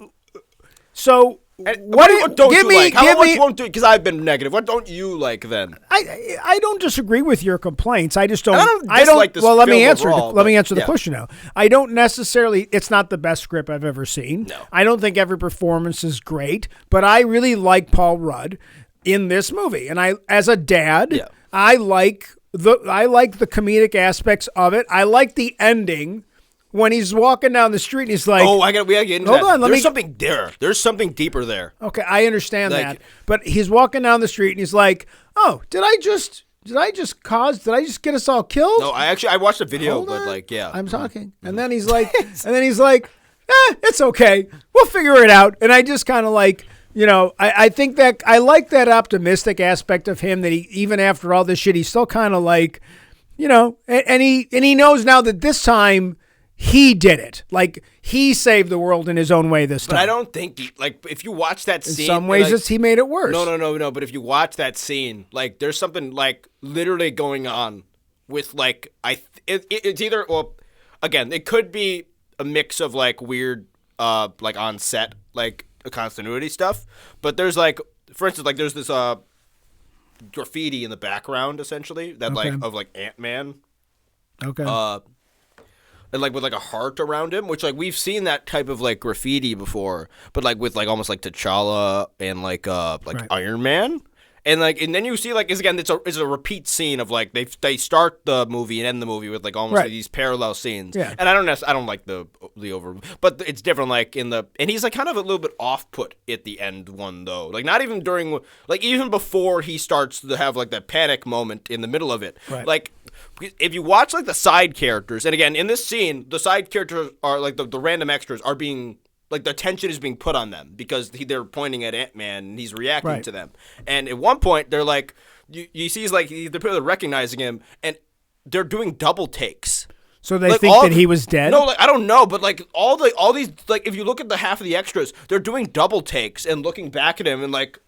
So. What don't you like? How much won't do? Because I've been negative. What don't you like then? I don't disagree with your complaints. I just don't. I don't dislike this well, let me answer. Overall, let me answer the question now. I don't necessarily. It's not the best script I've ever seen. No. I don't think every performance is great, but I really like Paul Rudd in this movie, and as a dad, I like the comedic aspects of it. I like the ending. When he's walking down the street and he's like, we gotta get into that. Hold on, there's something there. There's something deeper there. Okay, I understand that. But he's walking down the street and he's like, oh, did I just get us all killed? No, I watched a video, Hold but on. like, yeah. I'm talking. And then he's like, it's okay. We'll figure it out. And I just kind of like, I think that I like that optimistic aspect of him that he, even after all this shit, he's still kind of like, and he knows now that this time, he did it. Like, he saved the world in his own way this time. But I don't think, like, if you watch that scene... In some ways, he made it worse. No. But if you watch that scene, like, there's something, like, literally going on with, like, it's either... Well, again, it could be a mix of, like, weird, like, on-set, like, continuity stuff. But there's, like... For instance, like, there's this, graffiti in the background, essentially, that, of, like, Ant-Man. Okay. And like with like a heart around him, which like we've seen that type of like graffiti before, but like with like almost like T'Challa and like Iron Man, and then you see like it's a repeat scene of like they start the movie and end the movie with like almost like these parallel scenes. Yeah. And I don't like the over, but it's different like and he's like kind of a little bit off put at the end one though, like not even during like even before he starts to have like that panic moment in the middle of it, like. If you watch like the side characters, and again in this scene, the side characters are like the random extras are being like the attention is being put on them because they're pointing at Ant-Man and he's reacting to them. And at one point they're like, you see he's like they're recognizing him and they're doing double takes. So they think that he was dead? No, like I don't know, but like all these like if you look at the half of the extras, they're doing double takes and looking back at him and like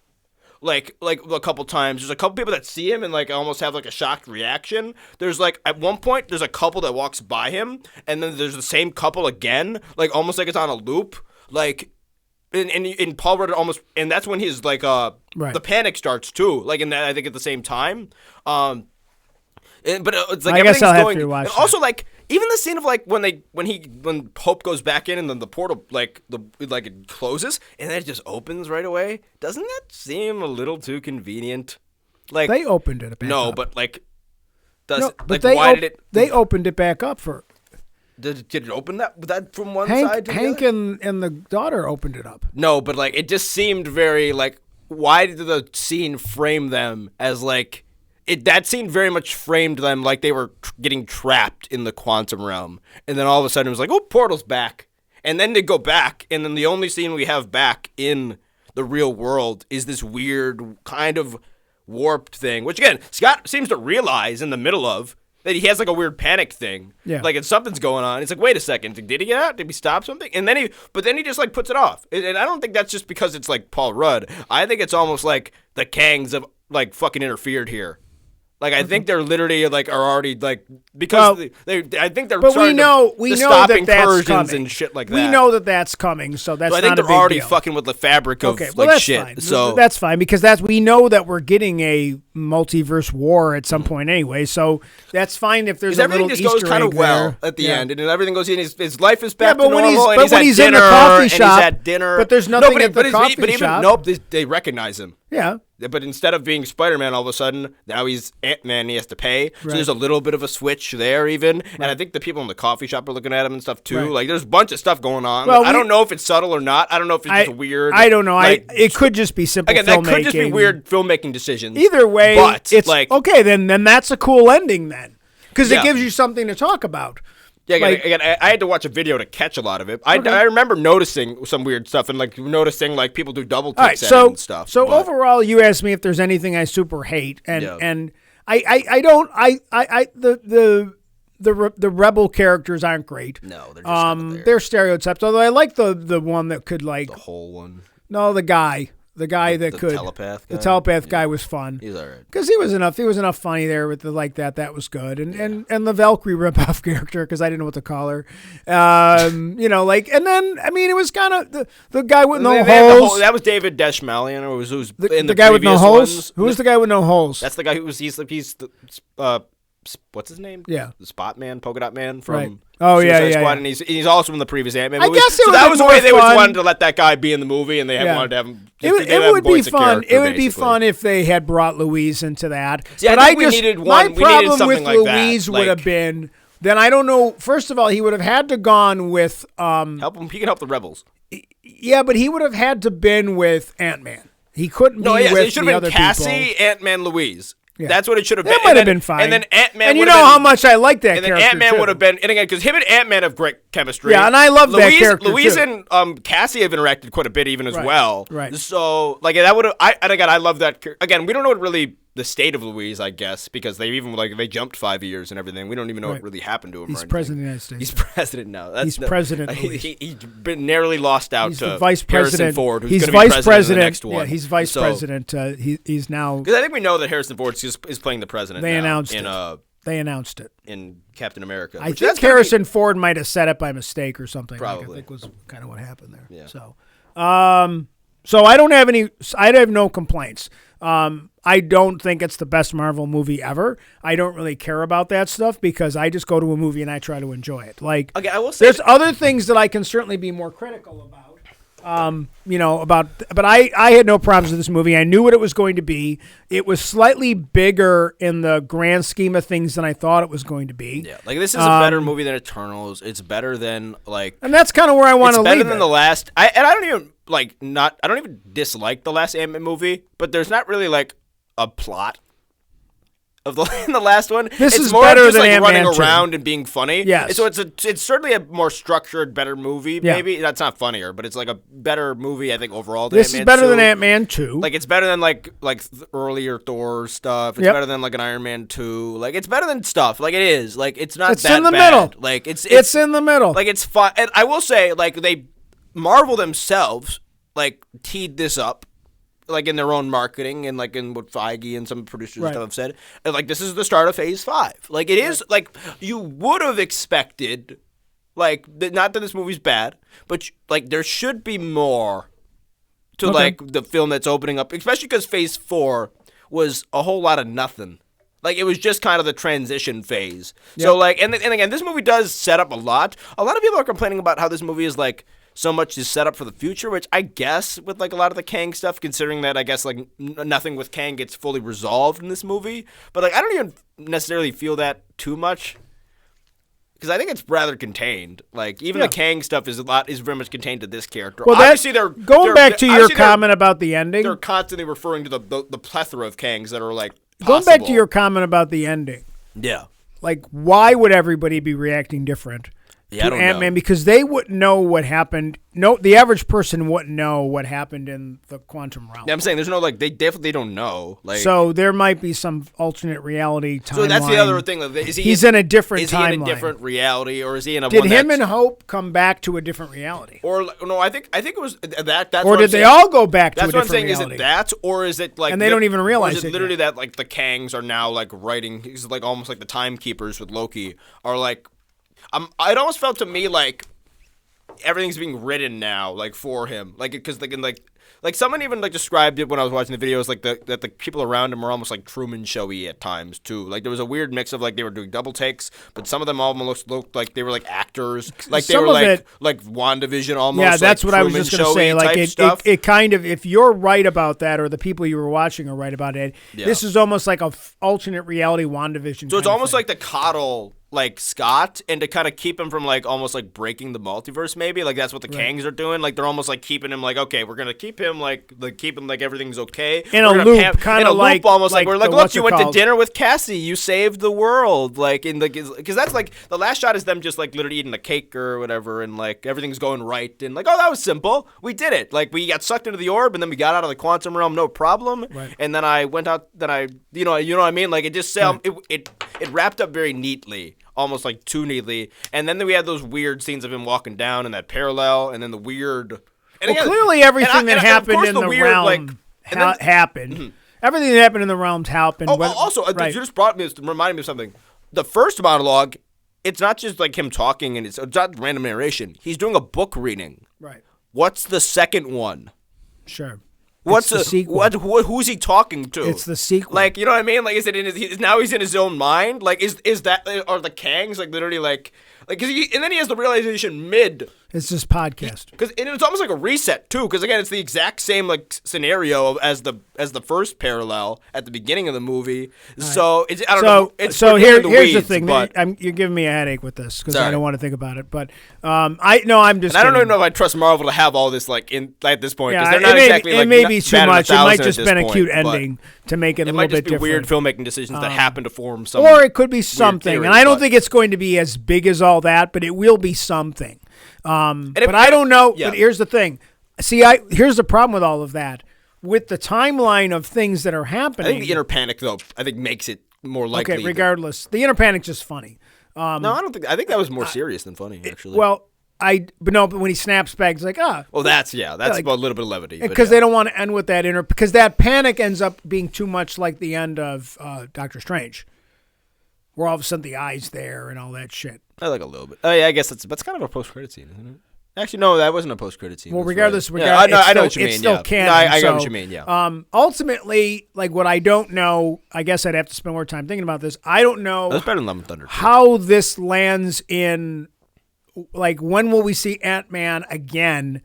a couple times. There's a couple people that see him and like almost have like a shocked reaction. There's like at one point there's a couple that walks by him and then there's the same couple again, like almost like it's on a loop. Like and Paul Rudd almost and that's when his like the panic starts too. Like in that I think at the same time. But it's like I guess I'll have to and watch also like even the scene of like when Hope goes back in and then the portal it closes and then it just opens right away. Doesn't that seem a little too convenient? Like they opened it. No, but like No, but Why they opened it back up for. Did it open that from one Hank, side to the Hank other? and the daughter opened it up. No, but like it just seemed very like. Why did the scene frame them as like it? That scene very much framed them like they were getting trapped in the quantum realm, and then all of a sudden it was like, oh, portal's back, and then they go back, and then the only scene we have back in the real world is this weird kind of warped thing, which again Scott seems to realize in the middle of. That he has like a weird panic thing, like something's going on. It's like, wait a second, did he get out? Did we stop something? And then he just like puts it off. And I don't think that's just because it's like Paul Rudd. I think it's almost like the Kangs have like fucking interfered here. Like I think they're literally like are already like because I think they're. But we know stop that that's incursions coming. And shit like that. We know that that's coming, so that's. So I think not a they're big already deal. fucking with the fabric of well, like that's shit. Fine. So that's fine because we know that we're getting a multiverse war at some point anyway. So that's fine if there's a little everything just Easter goes kind of egg well there. at the end, and everything goes in. His life is back but to normal. when he's in the coffee shop, he's at dinner. But there's nothing at the coffee shop. Nope, they recognize him. Yeah. But instead of being Spider-Man, all of a sudden, now he's Ant-Man and he has to pay. So there's a little bit of a switch there even. And I think the people in the coffee shop are looking at him and stuff too. Right. Like there's a bunch of stuff going on. Well, I don't know if it's subtle or not. I don't know if it's just weird. I don't know. Like, it could just be simple again, filmmaking. that could just be weird filmmaking decisions. Either way, but it's like okay, then that's a cool ending then. Because it gives you something to talk about. Yeah, again, I had to watch a video to catch a lot of it. I remember noticing some weird stuff and like noticing like people do double takes and stuff. So overall, you asked me if there's anything I super hate, and I don't. The rebel characters aren't great. No, they're just they're stereotypes. Although I like the one that could like the whole one. No, the guy that could telepath guy? The telepath guy was fun. He's all right because he was enough funny there with the like that. That was good, and the Valkyrie ripoff character because I didn't know what to call her. Like and then I mean it was kind of the guy with no holes. That was David Deschmalian, or who's the guy with no holes. Who was the guy with no holes? That's the guy who was he's what's his name? Yeah, the Spot Man, Polka Dot Man from. Right. Oh Suicide yeah. And he's also from the previous Ant-Man movies. I guess so that was the way they fun. wanted to let that guy be in the movie, and they wanted to have him. It would be fun. It would be fun if they had brought Louise into that. See, but I think we needed one. My problem with like Louise would have been. Then I don't know. First of all, he would have had to gone with. Help him. He can help the rebels. Yeah, but he would have had to been with Ant-Man. He couldn't be with it should the have other been Cassie, people. Ant-Man, Louise. Yeah. That's what it should have been. That might have been fine. And then Ant-Man. And you know how much I like that character. And then Ant-Man too. would have been. And again, because him and Ant-Man have great chemistry. Yeah, and I love that character Louise too. and Cassie have interacted quite a bit even as well. Right. So like that would have. And again, I love that. Again, we don't know what really the state of Louise, I guess, because they even they jumped 5 years and everything. We don't even know what really happened to him. He's president of the United States. He's president now. He's president. He's been narrowly lost out he's to the vice president. Harrison Ford, who's he's going to be vice president of the next one. Yeah, he's vice president. He's now. Because I think we know that Harrison Ford is playing the president. They now announced in, it. They announced it in Captain America. I think Harrison Ford might have set it by mistake or something. Probably. I think was kind of what happened there. Yeah. So I don't have any. I have no complaints. I don't think it's the best Marvel movie ever. I don't really care about that stuff because I just go to a movie and I try to enjoy it. Like, okay, I will say there's other things that I can certainly be more critical about. But I had no problems with this movie. I knew what it was going to be. It was slightly bigger in the grand scheme of things than I thought it was going to be. Yeah, like this is a better movie than Eternals. It's better than and that's kind of where I want to leave it. It's better than the last. I don't even dislike the last Ant-Man movie, but there's not really like a plot of in the last one. It's more better just than like Ant-Man running 2. around and being funny. Yes. So it's certainly a more structured, better movie. Yeah. Maybe that's not funnier, but it's like a better movie. I think overall. This is better than Ant-Man 2. Like it's better than like earlier Thor stuff. It's better than like an Iron Man 2. Like it's better than stuff. Like it is. Like it's not. It's that in the bad. middle. Like it's in the middle. Like it's fun. And I will say, like they Marvel themselves like teed this up. Like in their own marketing and like in what Feige and some producers and stuff have said, and like this is the start of Phase 5. Like it is like you would have expected, like not that this movie's bad, but like there should be more to like the film that's opening up, especially because Phase 4 was a whole lot of nothing. Like it was just kind of the transition phase. So like and again, this movie does set up a lot. A lot of people are complaining about how this movie is like so much is set up for the future, which I guess with like a lot of the Kang stuff, considering that I guess like nothing with Kang gets fully resolved in this movie. But like I don't even necessarily feel that too much because I think it's rather contained. Like even the Kang stuff is very much contained to this character. Well, obviously they're going back to your comment about the ending. They're constantly referring to the plethora of Kangs that are like possible. Going back to your comment about the ending. Yeah. Like, why would everybody be reacting different to Ant-Man? Because they wouldn't know what happened. No, the average person wouldn't know what happened in the quantum realm. Yeah, I'm saying there's no like they definitely don't know. Like, so there might be some alternate reality timeline. So that's the other thing. He's in a different timeline. Is he in a different reality, or is he in a? Did him and Hope come back to a different reality? Or no, I think it was that. That's or did they all go back to a different reality? That's what I'm saying. Is it that, or is it like? And they don't even realize it. Or is it literally that like the Kangs are now like writing? It's like almost like the timekeepers with Loki are like. It almost felt to me like everything's being written now, like for him, like because like someone even like described it when I was watching the videos, like that the people around him were almost like Truman Showy at times too. Like there was a weird mix of like they were doing double takes, but some of them almost looked like they were like actors, like they were like WandaVision almost. Yeah, that's like what I was just gonna say. Like it kind of, if you're right about that, or the people you were watching are right about it, this is almost like a alternate reality WandaVision. So it's almost like the coddle. Like Scott, and to kind of keep him from like almost like breaking the multiverse, maybe like that's what the Kangs are doing. Like they're almost like keeping him like okay, we're gonna keep him like everything's okay in a loop, kind of like almost like we're like look, you went to dinner with Cassie, you saved the world, like in the because that's like the last shot is them just like literally eating a cake or whatever, and like everything's going right, and like oh that was simple, we did it, like we got sucked into the orb, and then we got out of the quantum realm, no problem, and then I went out, then I you know what I mean, like it just it wrapped up very neatly. Almost like too neatly, and then we had those weird scenes of him walking down in that parallel, and then the weird. And well, clearly everything that happened in the weird, realm happened. Mm-hmm. Everything that happened in the realms happened. Also, you just reminded me of something. The first monologue, it's not just like him talking, and it's not random narration. He's doing a book reading. Right. What's the second one? Sure. What's the sequel? Who's he talking to? It's the sequel. Like, you know what I mean? Like, is it in his? Now he's in his own mind. Like, is that are the Kangs like literally like and then he has the realization mid. It's just podcast. Because it's almost like a reset too. Because again, it's the exact same like scenario as the first parallel at the beginning of the movie. Right. So I don't know. It's here's the thing. You're giving me a headache with this because I don't want to think about it. But I'm just. And I don't even know if I trust Marvel to have all this like at this point. Yeah, they're not exactly like. It may be too much. It might just been a cute ending to make it a little bit different. It might just be weird filmmaking decisions that happen to form some. Or it could be something, and I don't think it's going to be as big as all that, but it will be something. But I don't know. Yeah. But here's the thing. See, here's the problem with all of that. With the timeline of things that are happening. I think the inner panic, though, makes it more likely. Okay, regardless. The inner panic's just funny. No, I don't think. I think that was more serious than funny, actually. But when he snaps back, it's like, Well, that's like, a little bit of levity. Because they don't want to end with that because that panic ends up being too much like the end of Doctor Strange. Where all of a sudden the eye's there and all that shit. I like a little bit. Oh yeah, I guess that's kind of a post-credit scene, isn't it? Actually, no, that wasn't a post-credit scene. Well, regardless, I know what you mean. It's still canon. No, I know what you mean. Yeah. Ultimately, like what I don't know, I guess I'd have to spend more time thinking about this. I don't know. That's better than Love and Thunder. How this lands in, like, when will we see Ant-Man again?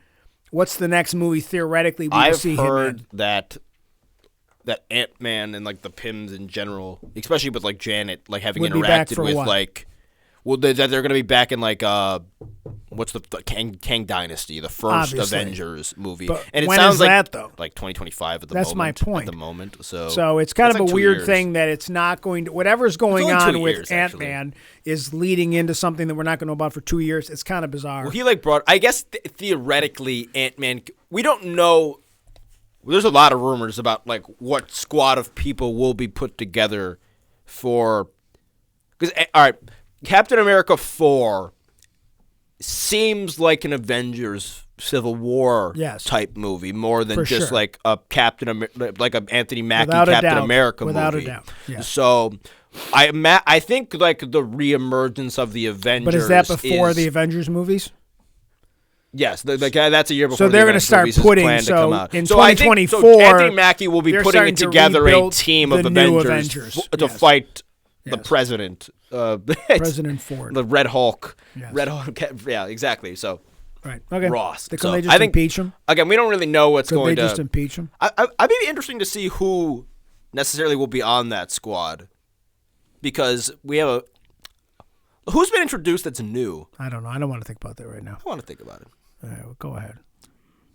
What's the next movie theoretically we will see him in? I've heard that Ant-Man and like the Pyms in general, especially with like Janet, like having interacted with what? Like, well, that they're gonna be back in like what's the Kang Dynasty, the first Obviously. Avengers movie, and it sounds like that though, like 2025 at the That's moment. That's my point. At the moment, so it's kind of a weird thing that it's not going to whatever's going on with Ant-Man is leading into something that we're not going to know about for 2 years. It's kind of bizarre. Well, he like brought, I guess theoretically, Ant-Man. We don't know. There's a lot of rumors about like what squad of people will be put together for. Because all right, Captain America 4 seems like an Avengers Civil War type movie more than just like a like a Anthony Mackie Captain America movie. Without a doubt. Yeah. So I think like the reemergence of the Avengers. But is that before the Avengers movies? Yes, that's a year before. So they're going to start putting. So in 2024, Anthony Mackie will be putting together a team of Avengers to fight the president. President Ford, the Red Hulk. Yes. Red Hulk. Yeah, exactly. So Right. Okay. Ross. Can So they just I think impeach him? again, we don't really know what's Could going they to. just impeach him? I'd be interesting to see who necessarily will be on that squad, because we have a. Who's been introduced that's new? I don't know. I don't want to think about that right now. I want to think about it. All right, well, go ahead.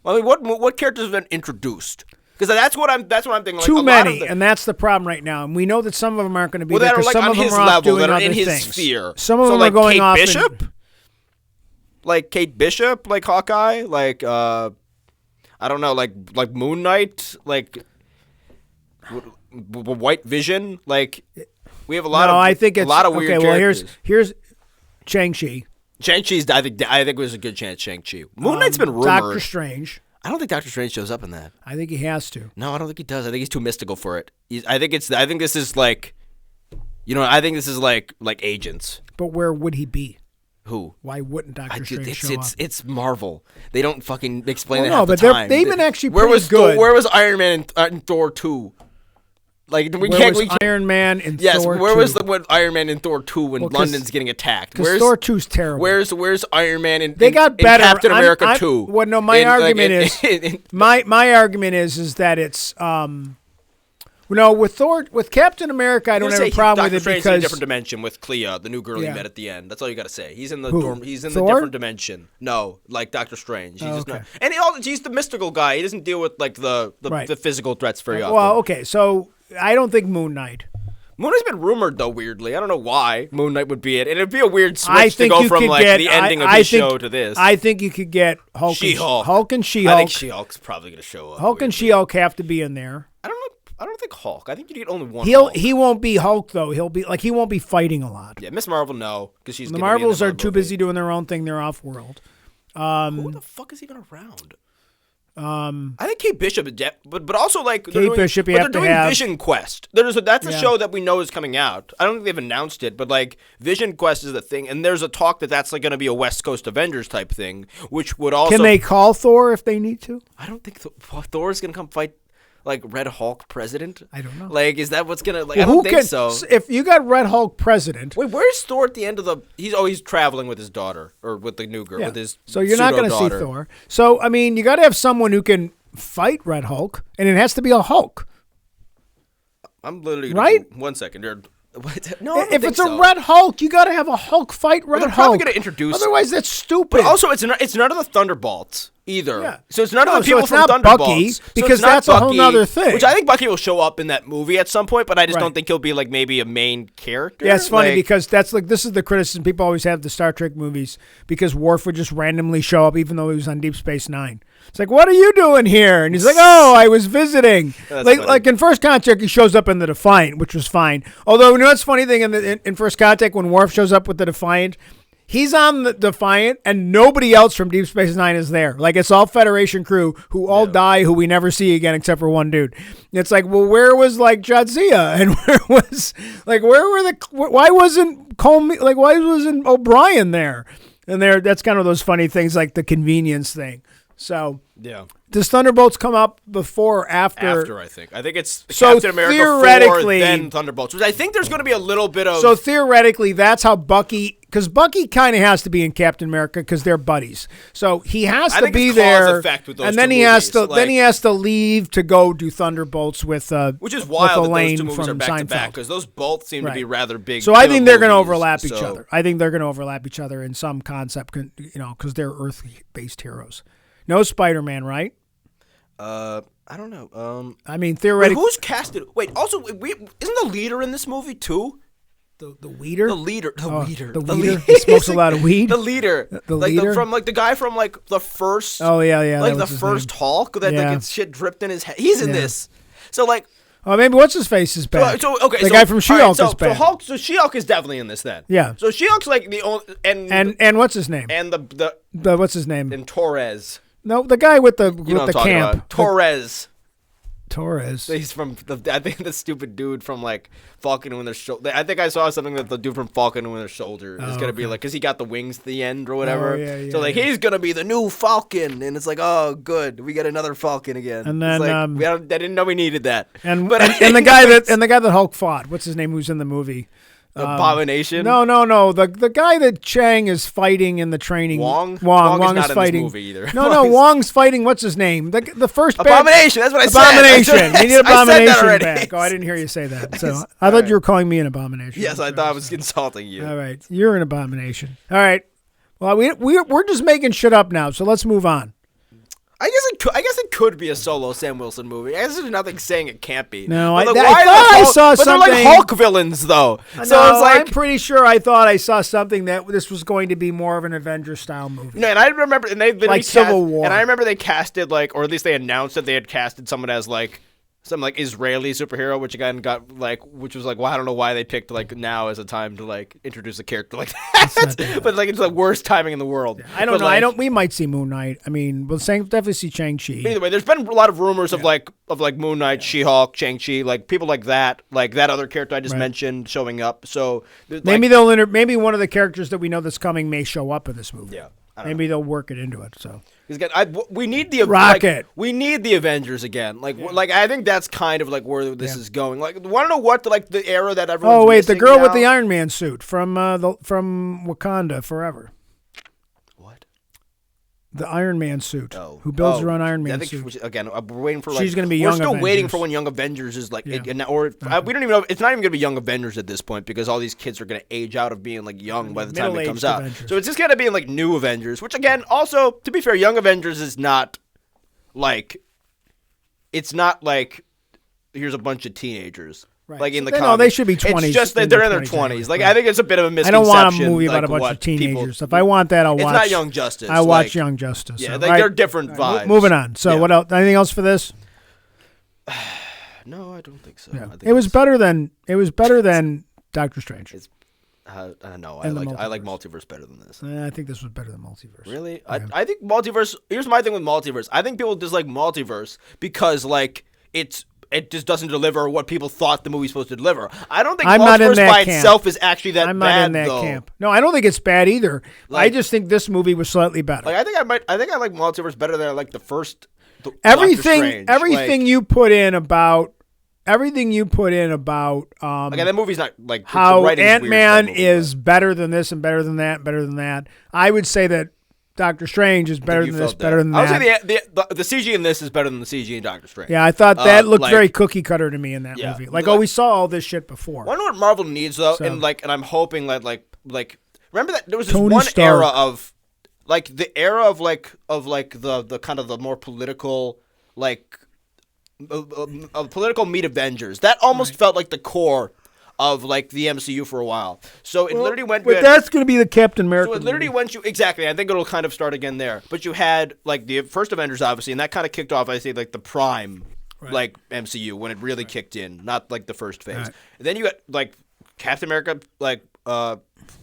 I mean, what characters have been introduced? Because that's what I'm thinking. Like, Too a lot many, of and that's the problem right now. And we know that some of them aren't going to be there that are because like some on of them his are off level, doing that are other in his things. sphere. Some of So, them like are going Kate off. Bishop, like Kate Bishop, like Hawkeye, like I don't know, like Moon Knight, like White Vision, like we have a lot of. I think it's a lot of weird okay. Well, characters. here's Shang-Chi. Shang-Chi's. I think there's a good chance Shang-Chi. Moon Knight's been rumored. Doctor Strange. I don't think Doctor Strange shows up in that. I think he has to. No, I don't think he does. I think he's too mystical for it. I think this is like, I think this is like Agents. But where would he be? Who? Why wouldn't Doctor Strange show up? It's Marvel. They don't fucking explain it no, half the but time. they've been actually pretty good. Where was Iron Man in Thor 2? Like we Where can't. was Iron Man in yes, Thor where 2? was the Iron Man in Thor 2 when London's getting attacked? Because Thor 2's terrible. Where's Iron Man in? They got better. In Captain America 2. Well, no, my argument is my argument is that it's with Captain America I don't have a problem with it Strange because in a different dimension with Clea, the new girl he met at the end. That's all you got to say. He's in the dorm. He's in the different dimension. No, like Doctor Strange. He's just not. And he's the mystical guy. He doesn't deal with like the physical threats very often. Well, okay, so I don't think Moon Knight. Moon Knight's been rumored though weirdly. I don't know why Moon Knight would be it, and it'd be a weird switch to go from like the ending of his show to this. I think you could get Hulk and She-Hulk. I think She-Hulk's probably gonna show up. Hulk and She-Hulk have to be in there. I don't think Hulk. I think you get only one. He won't be Hulk though. He won't be fighting a lot. Yeah, Miss Marvel no, because she's the Marvels are too busy doing their own thing. They're off world. Who the fuck is even around? I think Kate Bishop, but also like Kate Bishop. They're doing Vision Quest. That's a show that we know is coming out. I don't think they've announced it, but like Vision Quest is the thing, and there's a talk that's like going to be a West Coast Avengers type thing, which would also. Can they call Thor if they need to? I don't think Thor's going to come fight. Like Red Hulk president? I don't know. Like, is that what's gonna? Like, well, I don't think so. If you got Red Hulk president, wait, where's Thor at the end of the? He's traveling with his daughter or with the new girl with his. So you're not gonna see Thor. So I mean, you got to have someone who can fight Red Hulk, and it has to be a Hulk. I'm literally right. 1 second. No, if it's a Red Hulk, you got to have a Hulk fight Red Hulk. They're probably gonna introduce. Otherwise, that's stupid. But also, it's none of the Thunderbolts either. Yeah. So it's none of the people so from Thunderbolts. Bucky, because that's a whole other thing. Which I think Bucky will show up in that movie at some point, but I just don't think he'll be like maybe a main character. Yeah, it's funny because that's like this is the criticism people always have the Star Trek movies because Worf would just randomly show up even though he was on Deep Space Nine. It's like, what are you doing here? And he's like, oh, I was visiting. Like in First Contact, he shows up in the Defiant, which was fine. Although, you know what's funny thing in First Contact when Worf shows up with the Defiant, he's on the Defiant and nobody else from Deep Space Nine is there. Like it's all Federation crew who all die, who we never see again except for one dude. It's like, well, where was like Jadzia and why wasn't Comey? Like why wasn't O'Brien there? And that's kind of those funny things like the convenience thing. So does Thunderbolts come up before or after? After, I think. I think it's Captain America theoretically, 4, then Thunderbolts, which I think there's going to be a little bit of. So theoretically, that's how Bucky, because Bucky kind of has to be in Captain America because they're buddies. So he has to be there, and then he has to leave to go do Thunderbolts with which is wild that those two movies are from back to back because those both seem to be rather big. So I think they're going to overlap each other. I think they're going to overlap each other in some concept, because they're Earth-based heroes. No Spider-Man, right? I don't know. I mean, theoretically, who's casted? Wait, also, isn't the leader in this movie too? The weeder? The leader. The weeder. He smokes a lot of weed. The leader. The leader? The guy from like the first. Oh yeah. Like the first Hulk that gets shit dripped in his head. He's in this. So like. Oh, maybe what's his face is bad. The guy from She-Hulk is bad. So She-Hulk is definitely in this then. Yeah. So She-Hulk's like the only and what's his name? And the what's his name? And Torres. No, the guy with the camp. About. Torres. He's from I think the stupid dude from like Falcon and Winter Soldier. I think I saw something that the dude from Falcon and Winter Soldier is gonna be like, because he got the wings at the end or whatever. So he's gonna be the new Falcon, and it's like, oh, good, we got another Falcon again. And then I didn't know we needed that. And the guy that Hulk fought, what's his name? Who's in the movie? Abomination. No. The guy that Chang is fighting in the training. Wong is not fighting. in this movie either. No. Wong's fighting. What's his name? The first Abomination. That's what I Abomination. said. You need I said that Abomination already. back. Oh, I didn't hear you say that. So I thought you were calling me an abomination. Yes, I thought I was insulting you. All right, you're an abomination. All right. Well, we're just making shit up now. So let's move on. I guess it could be a solo Sam Wilson movie. I guess there's nothing saying it can't be. No, but I thought I saw but something. they're like Hulk villains, though. So it's like I'm pretty sure I thought I saw something that this was going to be more of an Avengers style movie. No, and I remember, and they literally Like Civil War. And I remember they casted or at least they announced that they had casted someone as some Israeli superhero, which again which was well, I don't know why they picked now as a time to introduce a character like that, but it's the worst timing in the world. I don't know. We might see Moon Knight. I mean, we'll definitely see Shang-Chi. Either way, there's been a lot of rumors of Moon Knight, She-Hulk, Shang-Chi, people like that other character I just mentioned showing up. So maybe maybe one of the characters that we know that's coming may show up in this movie. Yeah. Maybe they'll work it into it. So we need the Rocket. We need the Avengers again. I think that's kind of where this is going. Want to know what the era that everyone's Oh wait, the girl now? with the Iron Man suit from Wakanda Forever. What? The Iron Man suit. Who builds her own Iron Man suit? We're waiting for she's going to be we're young. still Avengers. waiting for when Young Avengers is we don't even know. It's not even going to be Young Avengers at this point because all these kids are going to age out of being young by the time it comes out. Avengers. So it's just going to be in New Avengers, which again, also to be fair, Young Avengers is not it's not here's a bunch of teenagers. Right. In the no, comics. they should be 20s. It's just that they're in their 20s. I think it's a bit of a I misconception. don't want a movie about a bunch of teenagers. If I want that, I'll watch. It's not Young Justice. I watch Young Justice. Yeah, so. they're different vibes. Moving on. So what else? Anything else for this? No, I don't think so. Yeah. I think it was better than Doctor Strange. No, I like Multiverse better than this. I think this was better than Multiverse. Really? Yeah. I think Multiverse. Here's my thing with Multiverse. I think people dislike Multiverse because it just doesn't deliver what people thought the movie's supposed to deliver. I don't think Multiverse by itself is actually that bad. I'm not in that camp. No, I don't think it's bad either. I just think this movie was slightly better. I think I like Multiverse better than I like the first. Everything you put in about. Everything you put in about that movie's not how Ant-Man is better than this and better than that and better than that. I would say that Doctor Strange is better than this, better than that. I would say the CG in this is better than the CG in Doctor Strange. Yeah, I thought that looked very cookie cutter to me in that movie. We saw all this shit before. I wonder what Marvel needs though, and I'm hoping that remember that there was this Tony one Stark. era of the era of the kind of the more political political meat Avengers. That almost felt like the core of the MCU for a while. So it literally went. But that's going to be the Captain America. So it literally went you exactly. I think it'll kind of start again there. But you had the first Avengers obviously, and that kind of kicked off. I say the prime MCU when it really kicked in, not the first phase. Right. And then you got Captain America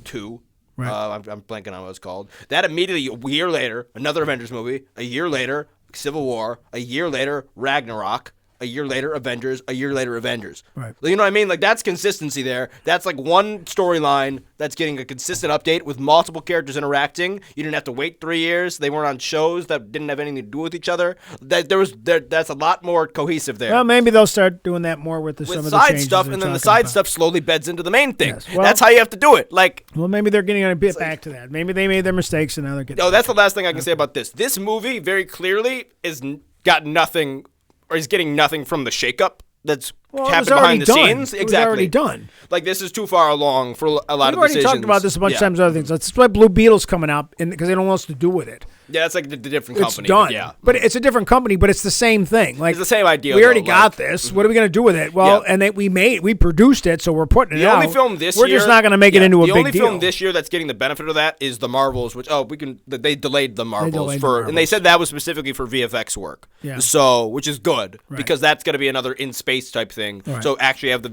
2. Right. I'm blanking on what it's called. That immediately a year later, another Avengers movie. A year later, Civil War. A year later, Ragnarok. A year later, Avengers. A year later, Avengers. Right. You know what I mean? That's consistency there. That's one storyline that's getting a consistent update with multiple characters interacting. You didn't have to wait 3 years. They weren't on shows that didn't have anything to do with each other. That's a lot more cohesive there. Well, maybe they'll start doing that more with some of the side changes stuff, they're and then the talking side about. stuff slowly beds into the main thing. Yes. Well, that's how you have to do it. Well, maybe they're getting a bit back to that. Maybe they made their mistakes and now they're getting. No, that's the last thing I can say about this. This movie very clearly is getting nothing from the shakeup that's happened behind the scenes. It was already done. This is too far along for a lot of decisions. We've already talked about this a bunch of times. Other things. That's why Blue Beetle's coming up, because they don't want us to do with it. Yeah, it's the different company. It's done. Yeah, but it's a different company. But it's the same thing. It's the same idea. We already got this. What are we going to do with it? Well, and we produced it, so we're putting it out. The only film this year, we're just not going to make it into a big deal. The only film this year that's getting the benefit of that is the Marvels, which they delayed the Marvels and they said that was specifically for VFX work. Yeah. So, which is good because that's going to be another in space type thing. Right. So actually have the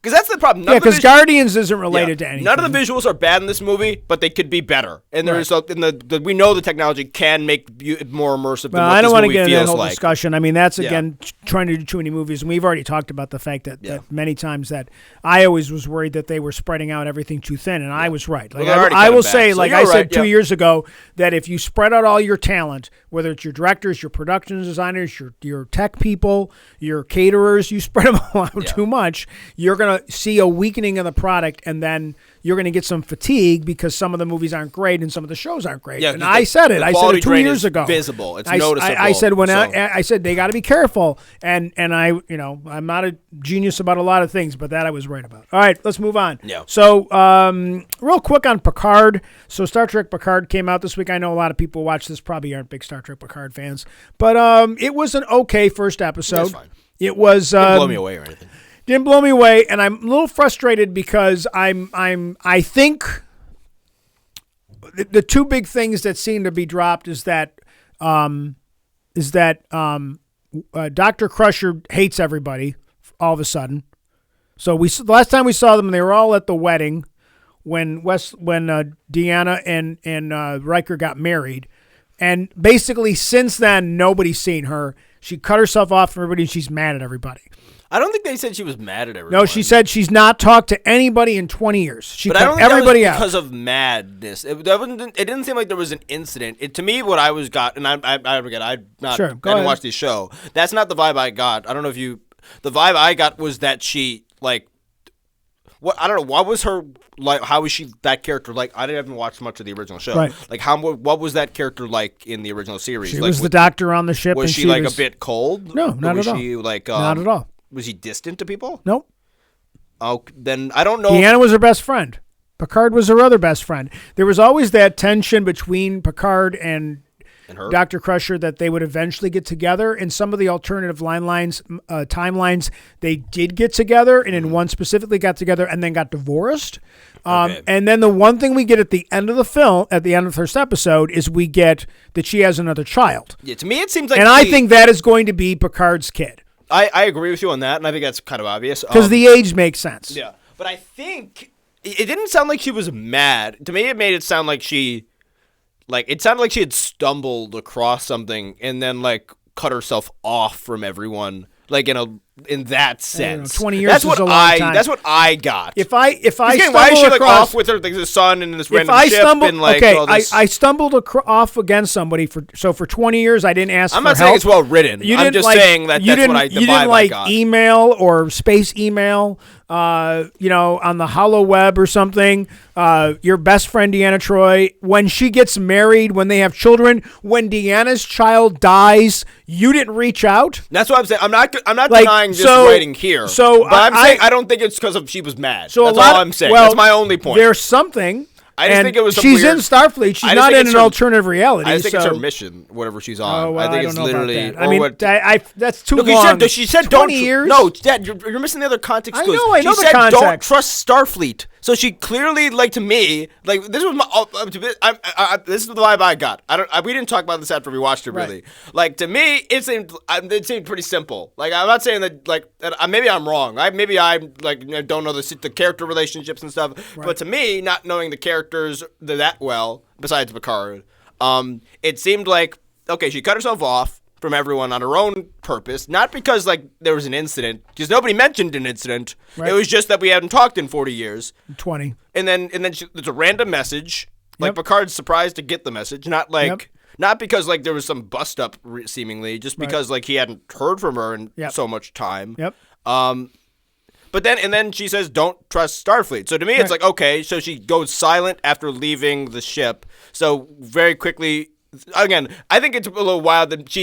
because that's the problem. Because Guardians isn't related to anything. None of the visuals are bad in this movie, but they could be better. And there is we know the technology can make it more immersive. Well, than what I don't want to get into that whole discussion. I mean, that's again trying to do too many movies, and we've already talked about the fact that many times that I always was worried that they were spreading out everything too thin, and I was right. I will say, I said 2 years ago, that if you spread out all your talent, whether it's your directors, your production designers, your tech people, your caterers, you spread them all out too much, you're going going to see a weakening of the product, and then you're going to get some fatigue because some of the movies aren't great and some of the shows aren't great. Yeah, and I said it. I said it 2 years ago. Visible. It's noticeable. I said I said they got to be careful, and I I'm not a genius about a lot of things, but that I was right about. All right, let's move on. Yeah. So real quick on Picard. So Star Trek Picard came out this week. I know a lot of people watch this probably aren't big Star Trek Picard fans, but it was an okay first episode. That's fine. It was didn't blow me away or anything. Didn't blow me away, and I'm a little frustrated because I think the two big things that seem to be dropped is that Dr. Crusher hates everybody all of a sudden. So the last time we saw them, they were all at the wedding when Deanna and Riker got married, and basically since then nobody's seen her. She cut herself off from everybody, and she's mad at everybody. I don't think they said she was mad at everyone. No, she said she's not talked to anybody in 20 years. She but cut I don't think everybody that was out because of madness. It didn't seem like there was an incident. To me, what I was got, and I didn't watch the show. That's not the vibe I got. I don't know if you. The vibe I got was that she what I don't know. What was her like? How was she that character like? I didn't even watch much of the original show. Right. Like what was that character like in the original series? She was the doctor on the ship. Was and she like a bit cold? No, not at all. Was she like not at all? Was he distant to people? Nope. Oh, then I don't know. Deanna was her best friend. Picard was her other best friend. There was always that tension between Picard and her? Dr. Crusher that they would eventually get together. In some of the alternative timelines, they did get together, and in one specifically got together and then got divorced. Okay. And then the one thing we get at the end of the film, at the end of the first episode, is we get that she has another child. Yeah, to me it seems like, and I think that is going to be Picard's kid. I agree with you on that, and I think that's kind of obvious. Because the age makes sense. Yeah. But I think it didn't sound like she was mad. To me, it made it sound like it sounded like she had stumbled across something and then, cut herself off from everyone, in that sense. 20 years is a long time. That's what I got. If I stumble why is she across, off with her the son and this random ship I stumbled off against somebody for 20 years I didn't ask for help. I'm not saying it's well written. I'm just saying that's what the vibe I got. Email or space email, on the hollow web or something. Your best friend Deanna Troi, when she gets married, when they have children, when Deanna's child dies, you didn't reach out. That's what I'm saying. I'm not denying this writing here. But I'm saying I don't think it's because she was mad. That's all I'm saying. That's my only point. There's something. I just think it was she's in Starfleet. She's not in an alternative reality. I just think it's her mission, whatever she's on. Oh, well, I think it's literally. I mean, that's too long. She said 20 years? No, Dad, you're missing the other context. I know the context. She said don't trust Starfleet. So she clearly, to me, this was this is the vibe I got. We didn't talk about this after we watched it, really. Right. To me, it seemed pretty simple. I'm not saying that, maybe I'm wrong. Maybe I don't know the character relationships and stuff. Right. But to me, not knowing the characters that well, besides Picard, it seemed like, okay, she cut herself off from everyone on her own purpose, not because there was an incident, because nobody mentioned an incident. Right. It was just that we hadn't talked in 40 years. 20. And then there's a random message. Yep. Picard's surprised to get the message, not because there was some bust up seemingly, just because he hadn't heard from her in so much time. Yep. But then she says, don't trust Starfleet. So to me, it's okay, so she goes silent after leaving the ship. So very quickly, again, I think it's a little wild that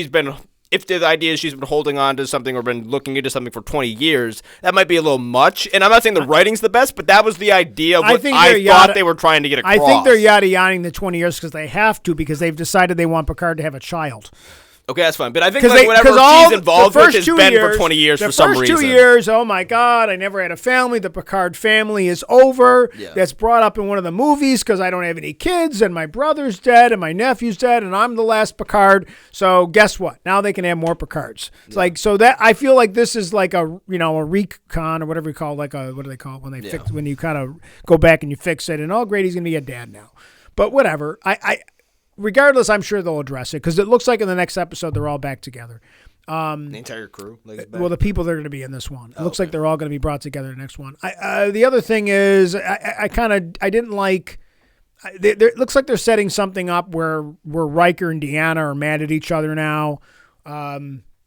if the idea is she's been holding on to something or been looking into something for 20 years, that might be a little much. And I'm not saying the writing's the best, but that was the idea of what I thought they were trying to get across. I think they're yada-yadaing the 20 years because they have to, because they've decided they want Picard to have a child. Okay, that's fine. But I think whatever she's involved with has been for 20 years for some reason. The first 2 years, oh my God, I never had a family. The Picard family is over. Yeah. That's brought up in one of the movies because I don't have any kids and my brother's dead and my nephew's dead and I'm the last Picard. So guess what? Now they can have more Picards. It's so that I feel like this is a recon or whatever you call what do they call it when they fix, when you kind of go back and you fix it and great, he's going to be a dad now. But whatever. Regardless, I'm sure they'll address it because it looks like in the next episode they're all back together. The entire crew? Well, the people that are going to be in this one. It looks like they're all going to be brought together in the next one. The other thing is I didn't like... It looks like they're setting something up where Riker and Deanna are mad at each other now.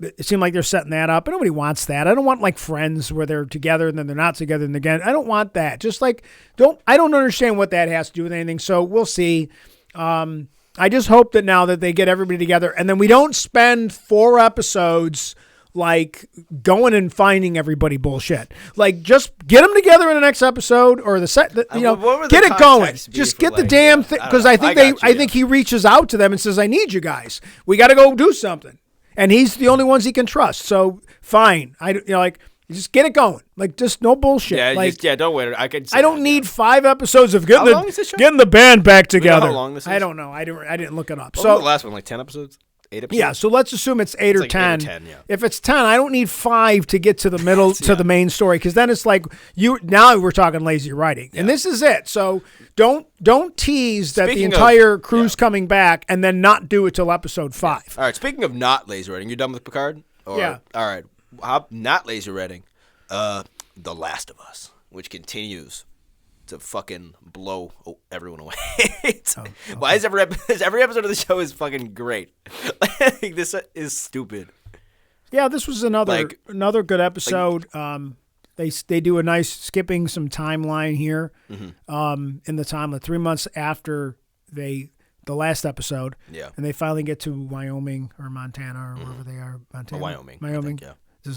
it seemed like they're setting that up. And nobody wants that. I don't want like Friends where they're together and then they're not together and again. I don't want that. Just like I don't understand what that has to do with anything. So we'll see. I just hope that now that they get everybody together and then we don't spend 4 episodes like going and finding everybody bullshit. Like just get them together in the next episode or get it going. Just get the damn thing because I think he reaches out to them and says, "I need you guys. We got to go do something." And he's the only ones he can trust. So fine. Just get it going. Like just no bullshit. Yeah, don't wait. I don't need 5 episodes of getting the band back together. How long this is? I don't know. I didn't look it up. What was the last one, like 10 episodes? 8 episodes? Yeah, so let's assume it's 8 or like 10. 8 or 10, yeah. If it's 10, I don't need 5 to get to the middle to the main story because then it's like now we're talking lazy writing. Yeah. And this is it. So don't tease that the entire crew's coming back and then not do it till episode 5. Yeah. All right, speaking of not lazy writing, you done with Picard? Yeah. All right. Not lazy writing. The Last of Us, which continues to fucking blow everyone away. Why is every episode of the show is fucking great? Like, this is stupid. Yeah, this was another good episode. They do a nice skipping some timeline here. Mm-hmm. In the time of 3 months after the last episode. Yeah, and they finally get to Wyoming or Montana or wherever they are. Montana, Wyoming. I think, yeah.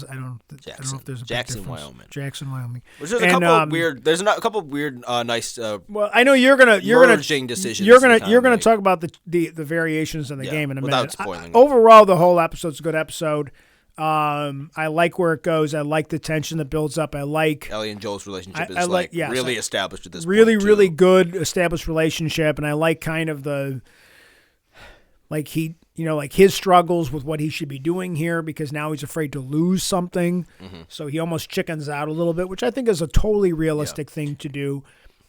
I don't know if there's a Jackson, big difference. Wyoming. Jackson, Wyoming. Which there's a couple of weird. There's a couple of weird, nice. Well, I know you're gonna decisions. You're gonna talk about the variations in the game in a minute. Without spoiling. Overall, the whole episode's a good episode. I like where it goes. I like the tension that builds up. I like Ellie and Joel's relationship is really established at this really, point. Really good established relationship, and I like kind of his struggles with what he should be doing here because now he's afraid to lose something. Mm-hmm. So he almost chickens out a little bit, which I think is a totally realistic thing to do.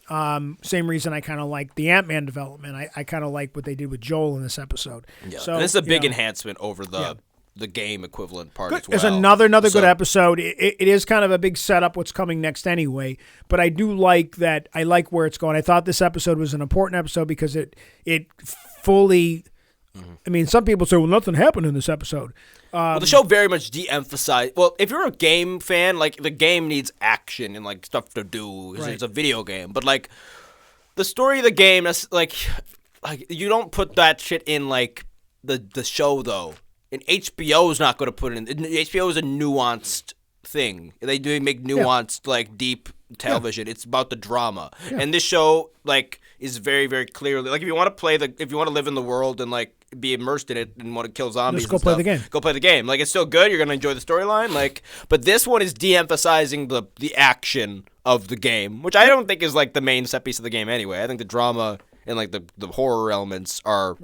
Same reason I kind of like the Ant-Man development. I kind of like what they did with Joel in this episode. Yeah. So this is a big enhancement over the game equivalent part as well. It's another good episode. It is kind of a big setup what's coming next anyway, but I do like that. I like where it's going. I thought this episode was an important episode because it fully... I mean, some people say, well, nothing happened in this episode. Well, the show very much de-emphasized. Well, if you're a game fan, like, the game needs action and, like, stuff to do. Right. It's a video game. But, like, the story of the game, that's, like you don't put that shit in, like, the show, though. And HBO's not going to put it in. HBO is a nuanced thing. They do make nuanced, like, deep television. It's about the drama. Yeah. And this show, like, is very, very clearly, like, if you want to live in the world and, like, be immersed in it and want to kill zombies, just go play the game. Go play the game. Like, it's still good. You're gonna enjoy the storyline. Like, but this one is de-emphasizing the action of the game, which I don't think is like the main set piece of the game anyway. I think the drama and like the horror elements are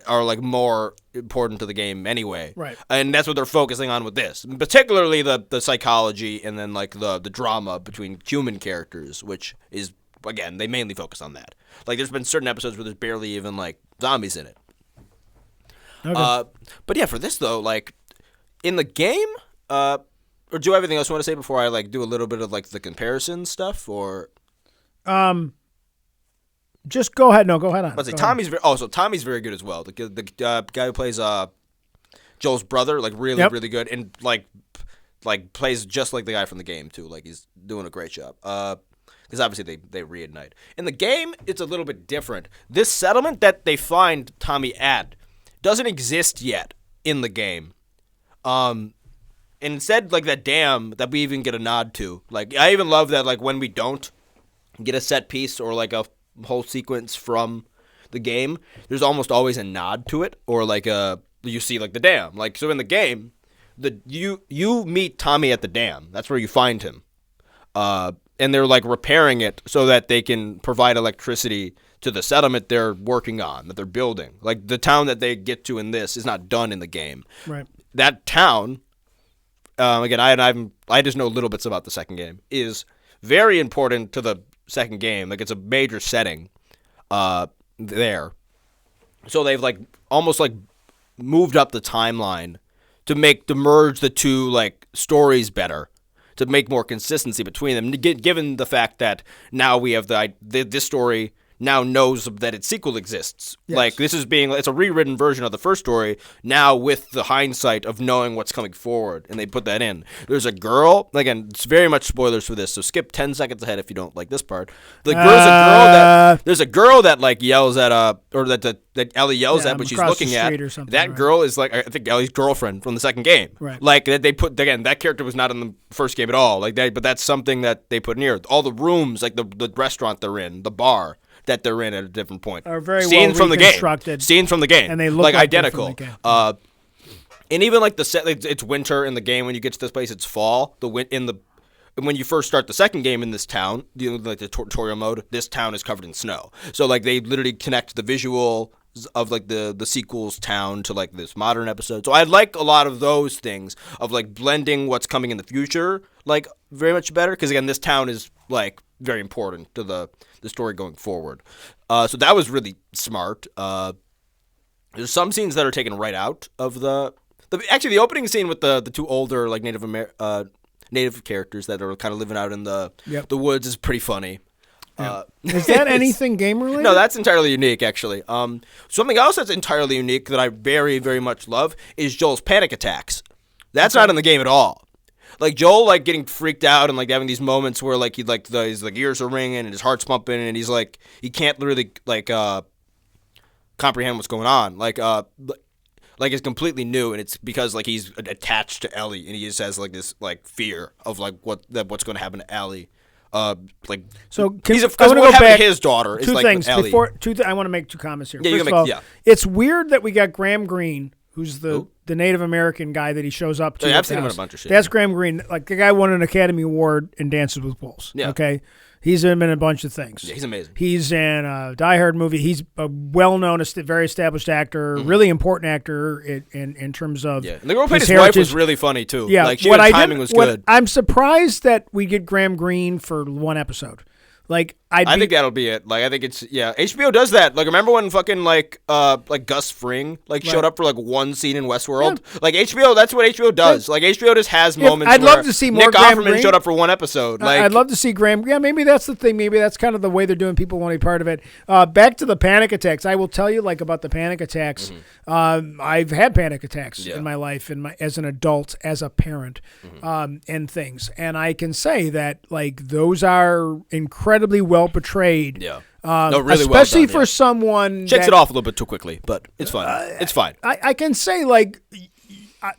like more important to the game anyway. Right. And that's what they're focusing on with this, particularly the psychology and then like the drama between human characters, which is, again, they mainly focus on that. Like, there's been certain episodes where there's barely even like zombies in it. Okay. But yeah, for this though, like in the game, or do you have anything else you want to say before I like do a little bit of like the comparison stuff, or? Just go ahead. No, go ahead on. Let's say Tommy's Tommy's very good as well. The guy who plays Joel's brother, like really good, and like plays just like the guy from the game too. Like, he's doing a great job. Because obviously they reignite. In the game, it's a little bit different. This settlement that they find Tommy at doesn't exist yet in the game. And instead, like, that dam that we even get a nod to. Like, I even love that, like, when we don't get a set piece or, like, a whole sequence from the game, there's almost always a nod to it. Or, like, you see, like, the dam. Like, so in the game, you meet Tommy at the dam. That's where you find him. And they're, like, repairing it so that they can provide electricity to the settlement they're working on, that they're building. Like, the town that they get to in this is not done in the game. Right. That town, again, I just know little bits about the second game, is very important to the second game. Like, it's a major setting there. So they've, like, almost, like, moved up the timeline to merge the two, like, stories better, to make more consistency between them, given the fact that now we have this story now knows that its sequel exists. Yes. Like, it's a rewritten version of the first story, now with the hindsight of knowing what's coming forward, and they put that in. There's a girl, again, it's very much spoilers for this, so skip 10 seconds ahead if you don't like this part. There's a girl that, like, yells at, or that Ellie yells at, but she's looking at. That girl is, like, I think Ellie's girlfriend from the second game. Right. Like, they put, again, that character was not in the first game at all, like that, but that's something that they put in here. All the rooms, like the restaurant they're in, the bar that they're in at a different point. Are very scenes well from reconstructed. Scenes from the game. And they look like like identical. And even like the set, like, it's winter in the game. When you get to this place, it's fall. When you first start the second game in this town, like the tutorial mode, this town is covered in snow. So like they literally connect the visual of like the sequel's town to like this modern episode. So I like a lot of those things of like blending what's coming in the future like very much better, because again this town is like very important to the story going forward. So that was really smart. There's some scenes that are taken right out of the opening scene with the two older like Native characters that are kind of living out in the woods is pretty funny. Is that anything game related? No, that's entirely unique, actually. Something else that's entirely unique that I very, very much love is Joel's panic attacks. That's not in the game at all. Like Joel, like getting freaked out and like having these moments where like his like ears are ringing and his heart's pumping and he's like he can't really like comprehend what's going on. Like it's completely new, and it's because like he's attached to Ellie and he just has like this like fear of like what's going to happen to Ellie. So because what happened to his daughter is like things Ellie. I want to make two comments here. Yeah, First of all, it's weird that we got Graham Greene, who's the Native American guy that he shows up to. Yeah, I've seen him in a bunch of shit. That's Graham Greene. Like the guy won an Academy Award in Dances with Wolves. Yeah. Okay. He's in a bunch of things. Yeah, he's amazing. He's in a Die Hard movie. He's a well-known, very established actor, really important actor in terms of and the girl who played his wife was really funny too. Yeah, like her timing was good. I'm surprised that we get Graham Greene for one episode. Like I think that'll be it. Like I think it's HBO does that. Like remember when fucking like Gus Fring showed up for like one scene in Westworld? Yeah. Like HBO, that's what HBO does. Like HBO just has moments. I'd love to see more Nick Graham Offerman Greene. showed up for one episode. Like I'd love to see Graham. Yeah, maybe that's the thing. Maybe that's kind of the way they're doing. People want to be part of it. Back to the panic attacks. I will tell you like about the panic attacks. I've had panic attacks in my life, as an adult, as a parent, and things. And I can say that like those are incredibly well portrayed. Yeah. No, really especially well done, for someone checks it off a little bit too quickly, but it's fine. It's fine. I can say like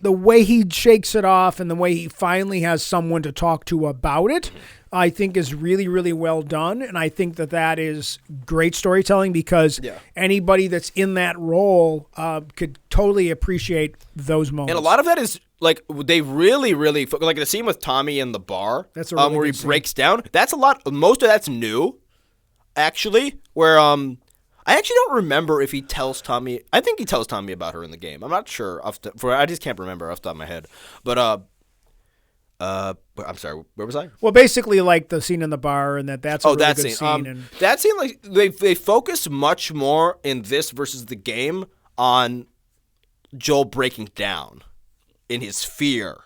the way he shakes it off and the way he finally has someone to talk to about it, I think is really, really well done. And I think that is great storytelling because anybody that's in that role could totally appreciate those moments. And a lot of that is like they really, really like the scene with Tommy in the bar. That's a really where he good scene. breaks down. That's a lot. Most of that's new. Actually, where I actually don't remember if he tells Tommy. I think he tells Tommy about her in the game. I'm not sure. I just can't remember off the top of my head. But I'm sorry. Where was I? Well, basically, like the scene in the bar, and that's a really that good scene. And that scene, like they focus much more in this versus the game on Joel breaking down in his fear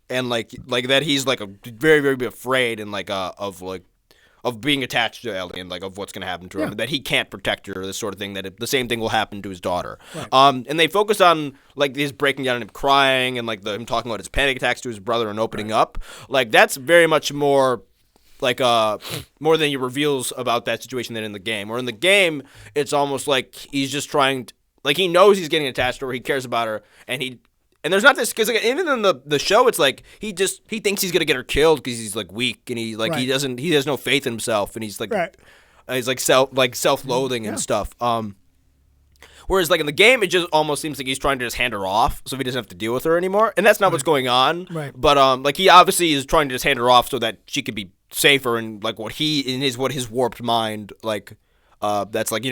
and like that he's like a very, very afraid and like of being attached to Ellie and like of what's going to happen to her, that he can't protect her, this sort of thing, that the same thing will happen to his daughter. Right. And they focus on like his breaking down and him crying and like him talking about his panic attacks to his brother and opening up. Like that's very much more like more than he reveals about that situation than in the game. Or in the game, it's almost like he's just trying to, like he knows he's getting attached to her, he cares about her, and there's not this because like, even in the show, it's like he thinks he's gonna get her killed because he's like weak and he has no faith in himself and he's like he's like self-loathing and stuff. Whereas like in the game, it just almost seems like he's trying to just hand her off so he doesn't have to deal with her anymore, and that's not what's going on. Right. But like he obviously is trying to just hand her off so that she could be safer and like what his warped mind like that's like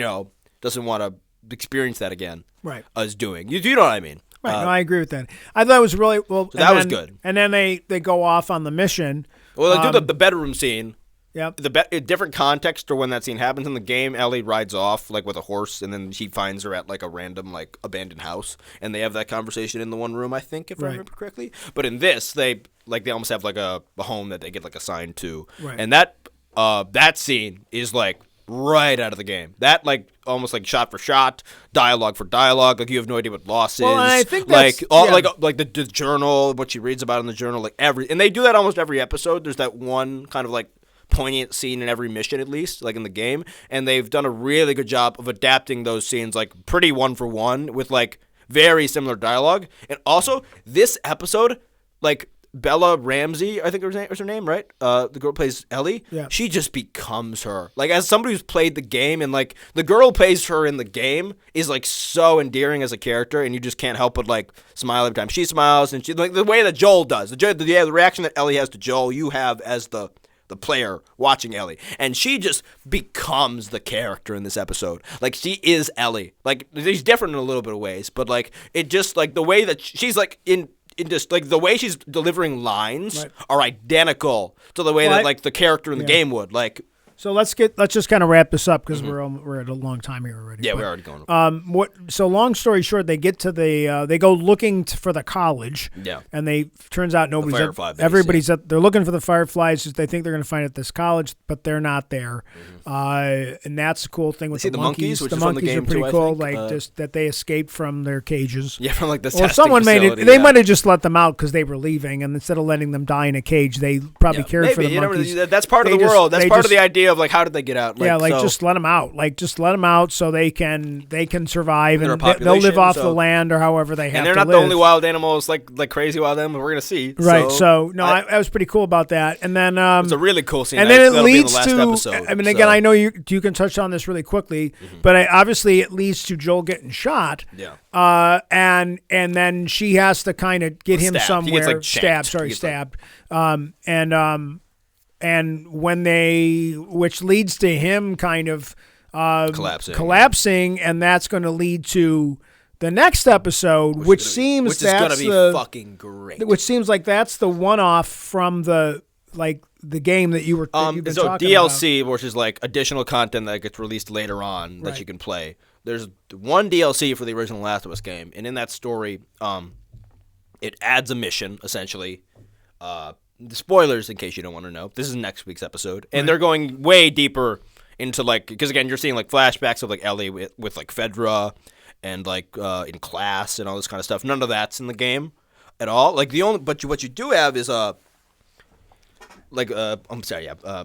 doesn't want to experience that again. Right. Is doing. You know what I mean? Right, no, I agree with that. I thought it was really well. So that was good. And then they go off on the mission. Well, they do the bedroom scene. Yep. Different context to when that scene happens in the game. Ellie rides off like with a horse, and then she finds her at like a random like abandoned house, and they have that conversation in the one room. I think, if I remember correctly. But in this, they almost have like a home that they get like assigned to, and that scene is like right out of the game. That like almost like shot for shot, dialogue for dialogue. Like you have no idea what loss is. Well, I think like that's, all, yeah. like the journal, what she reads about in the journal, like and they do that almost every episode. There's that one kind of like poignant scene in every mission, at least, like in the game, and they've done a really good job of adapting those scenes like pretty one for one with like very similar dialogue. And also this episode, like Bella Ramsey, I think is her name, right? The girl who plays Ellie. Yeah. She just becomes her. Like as somebody who's played the game, and like the girl who plays her in the game is like so endearing as a character, and you just can't help but like smile every time she smiles, and she like the way that Joel does, the reaction that Ellie has to Joel, you have as the player watching Ellie, and she just becomes the character in this episode. Like she is Ellie. Like she's different in a little bit of ways, but like it just like the way that she's like in just like the way she's delivering lines are identical to the way that like the character in the game would. Like So let's just kind of wrap this up because we're at a long time here already. Yeah, but, we're already going. So long story short, they get to the they go looking for the college. Yeah. And turns out nobody's Firefly base, everybody's they're looking for the Fireflies. They think they're going to find it at this college, but they're not there. And that's a cool thing with see the the monkeys. monkeys, which The is from the monkeys are game pretty too, I cool. think. Like just that they escaped from their cages. Yeah, from like the Or testing someone made facility, it. They yeah. might have just let them out because they were leaving, and instead of letting them die in a cage, they probably cared maybe. for the You never- monkeys. that's part of They the just- world. That's they part just- of the idea of like how did they get out? Like, so, just let them out. Like, just let them out so they can survive, They're a and they'll live population, off so- the land or however they have to and they're not live. the only wild animals, like crazy wild animals we're gonna see. Right. So I was pretty cool about that. And then it's a really cool scene. and then it That'll be in the leads last to. episode, I mean, so. again, I know you can touch on this really quickly, but obviously it leads to Joel getting shot. Yeah. And then she has to kind of get him Stabbed. He gets, somewhere. like, shanked. He gets, Stabbed. And when which leads to him kind of collapsing, and that's going to lead to the next episode, which is that's gonna be fucking great. which seems like that's the one-off from the game that you've been so talking DLC, which is like additional content that gets released later on that you can play. There's one DLC for the original Last of Us game, and in that story, it adds a mission essentially. The spoilers, in case you don't want to know, this is next week's episode, and they're going way deeper into like because again you're seeing like flashbacks of like Ellie with like Fedra and like in class and all this kind of stuff. None of that's in the game at all. Like the only but what you do have is I'm sorry, yeah.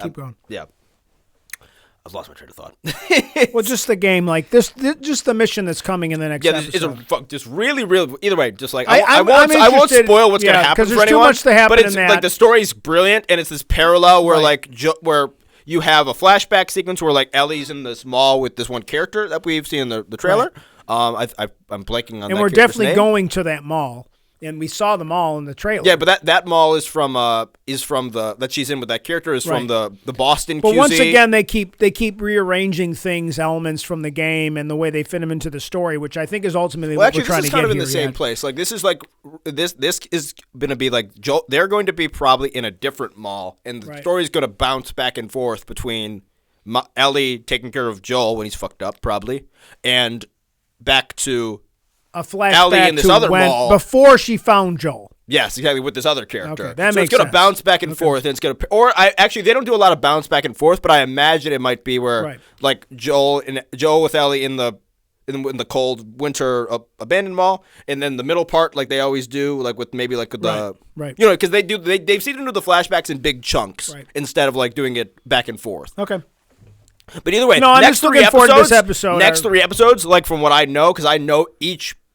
Keep going. Yeah. I've lost my train of thought. Well, just the game, like this, just the mission that's coming in the next episode. It's just really, really. Either way, just like I'm I won't interested- spoil what's yeah, gonna happen 'cause for there's too anyone. much to happen but it's in that. like the story's brilliant, and it's this parallel where Right. where you have a flashback sequence where like Ellie's in this mall with this one character that we've seen in the trailer. I'm blanking on. And that we're character's definitely name. going to that mall, and we saw the mall in the trailer. Yeah, but that mall is from the that she's in with that character is from the Boston. But QZ. once again, they keep rearranging elements from the game, and the way they fit them into the story, which I think is ultimately what we're trying this to is kind get of in here. the same place. Like this is like this is going to be like Joel. They're going to be probably in a different mall, and the story's going to bounce back and forth between Ellie taking care of Joel when he's fucked up, probably, and back to A flashback Ellie in this to other when, mall. before she found Joel. Yes, exactly, with this other character. Okay, that so makes it's going to sense. bounce back and forth, and it's going to, or actually they don't do a lot of bounce back and forth, but I imagine it might be where like Joel with Ellie in the cold winter abandoned mall, and then the middle part like they always do, like with maybe like the you know because they've seen them do the flashbacks in big chunks instead of like doing it back and forth. Okay. But either way, No, I'm next just looking forward to this episode. Next 3 episodes, like from what I know, because I know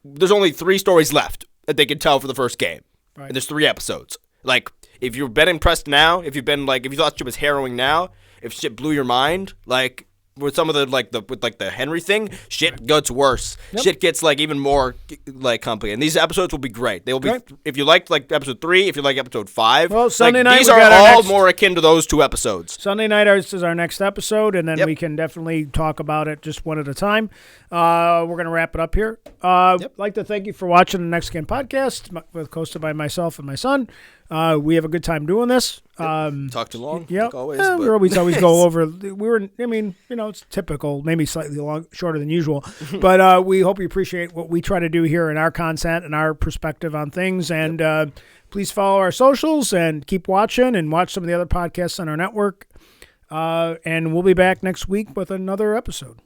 there's only 3 stories left that they can tell for the first game. Right. And there's 3 episodes. Like, if you've been impressed now, if you thought shit was harrowing now, if shit blew your mind, like, with some of the Henry thing, shit gets worse. Yep. Shit gets like even more like complicated. And these episodes will be great. They will be if you liked like episode 3, if you like episode 5. Well, Sunday night these we are got our all next- more akin to those 2 episodes. Sunday night is our next episode, and then we can definitely talk about it just one at a time. We're going to wrap it up here. I'd like to thank you for watching the Next Gen podcast, hosted by myself and my son. We have a good time doing this. Talk too long, yeah, like always. we always go over. It's typical, maybe slightly shorter than usual, but we hope you appreciate what we try to do here in our content and our perspective on things. And please follow our socials and keep watching and watch some of the other podcasts on our network. And we'll be back next week with another episode.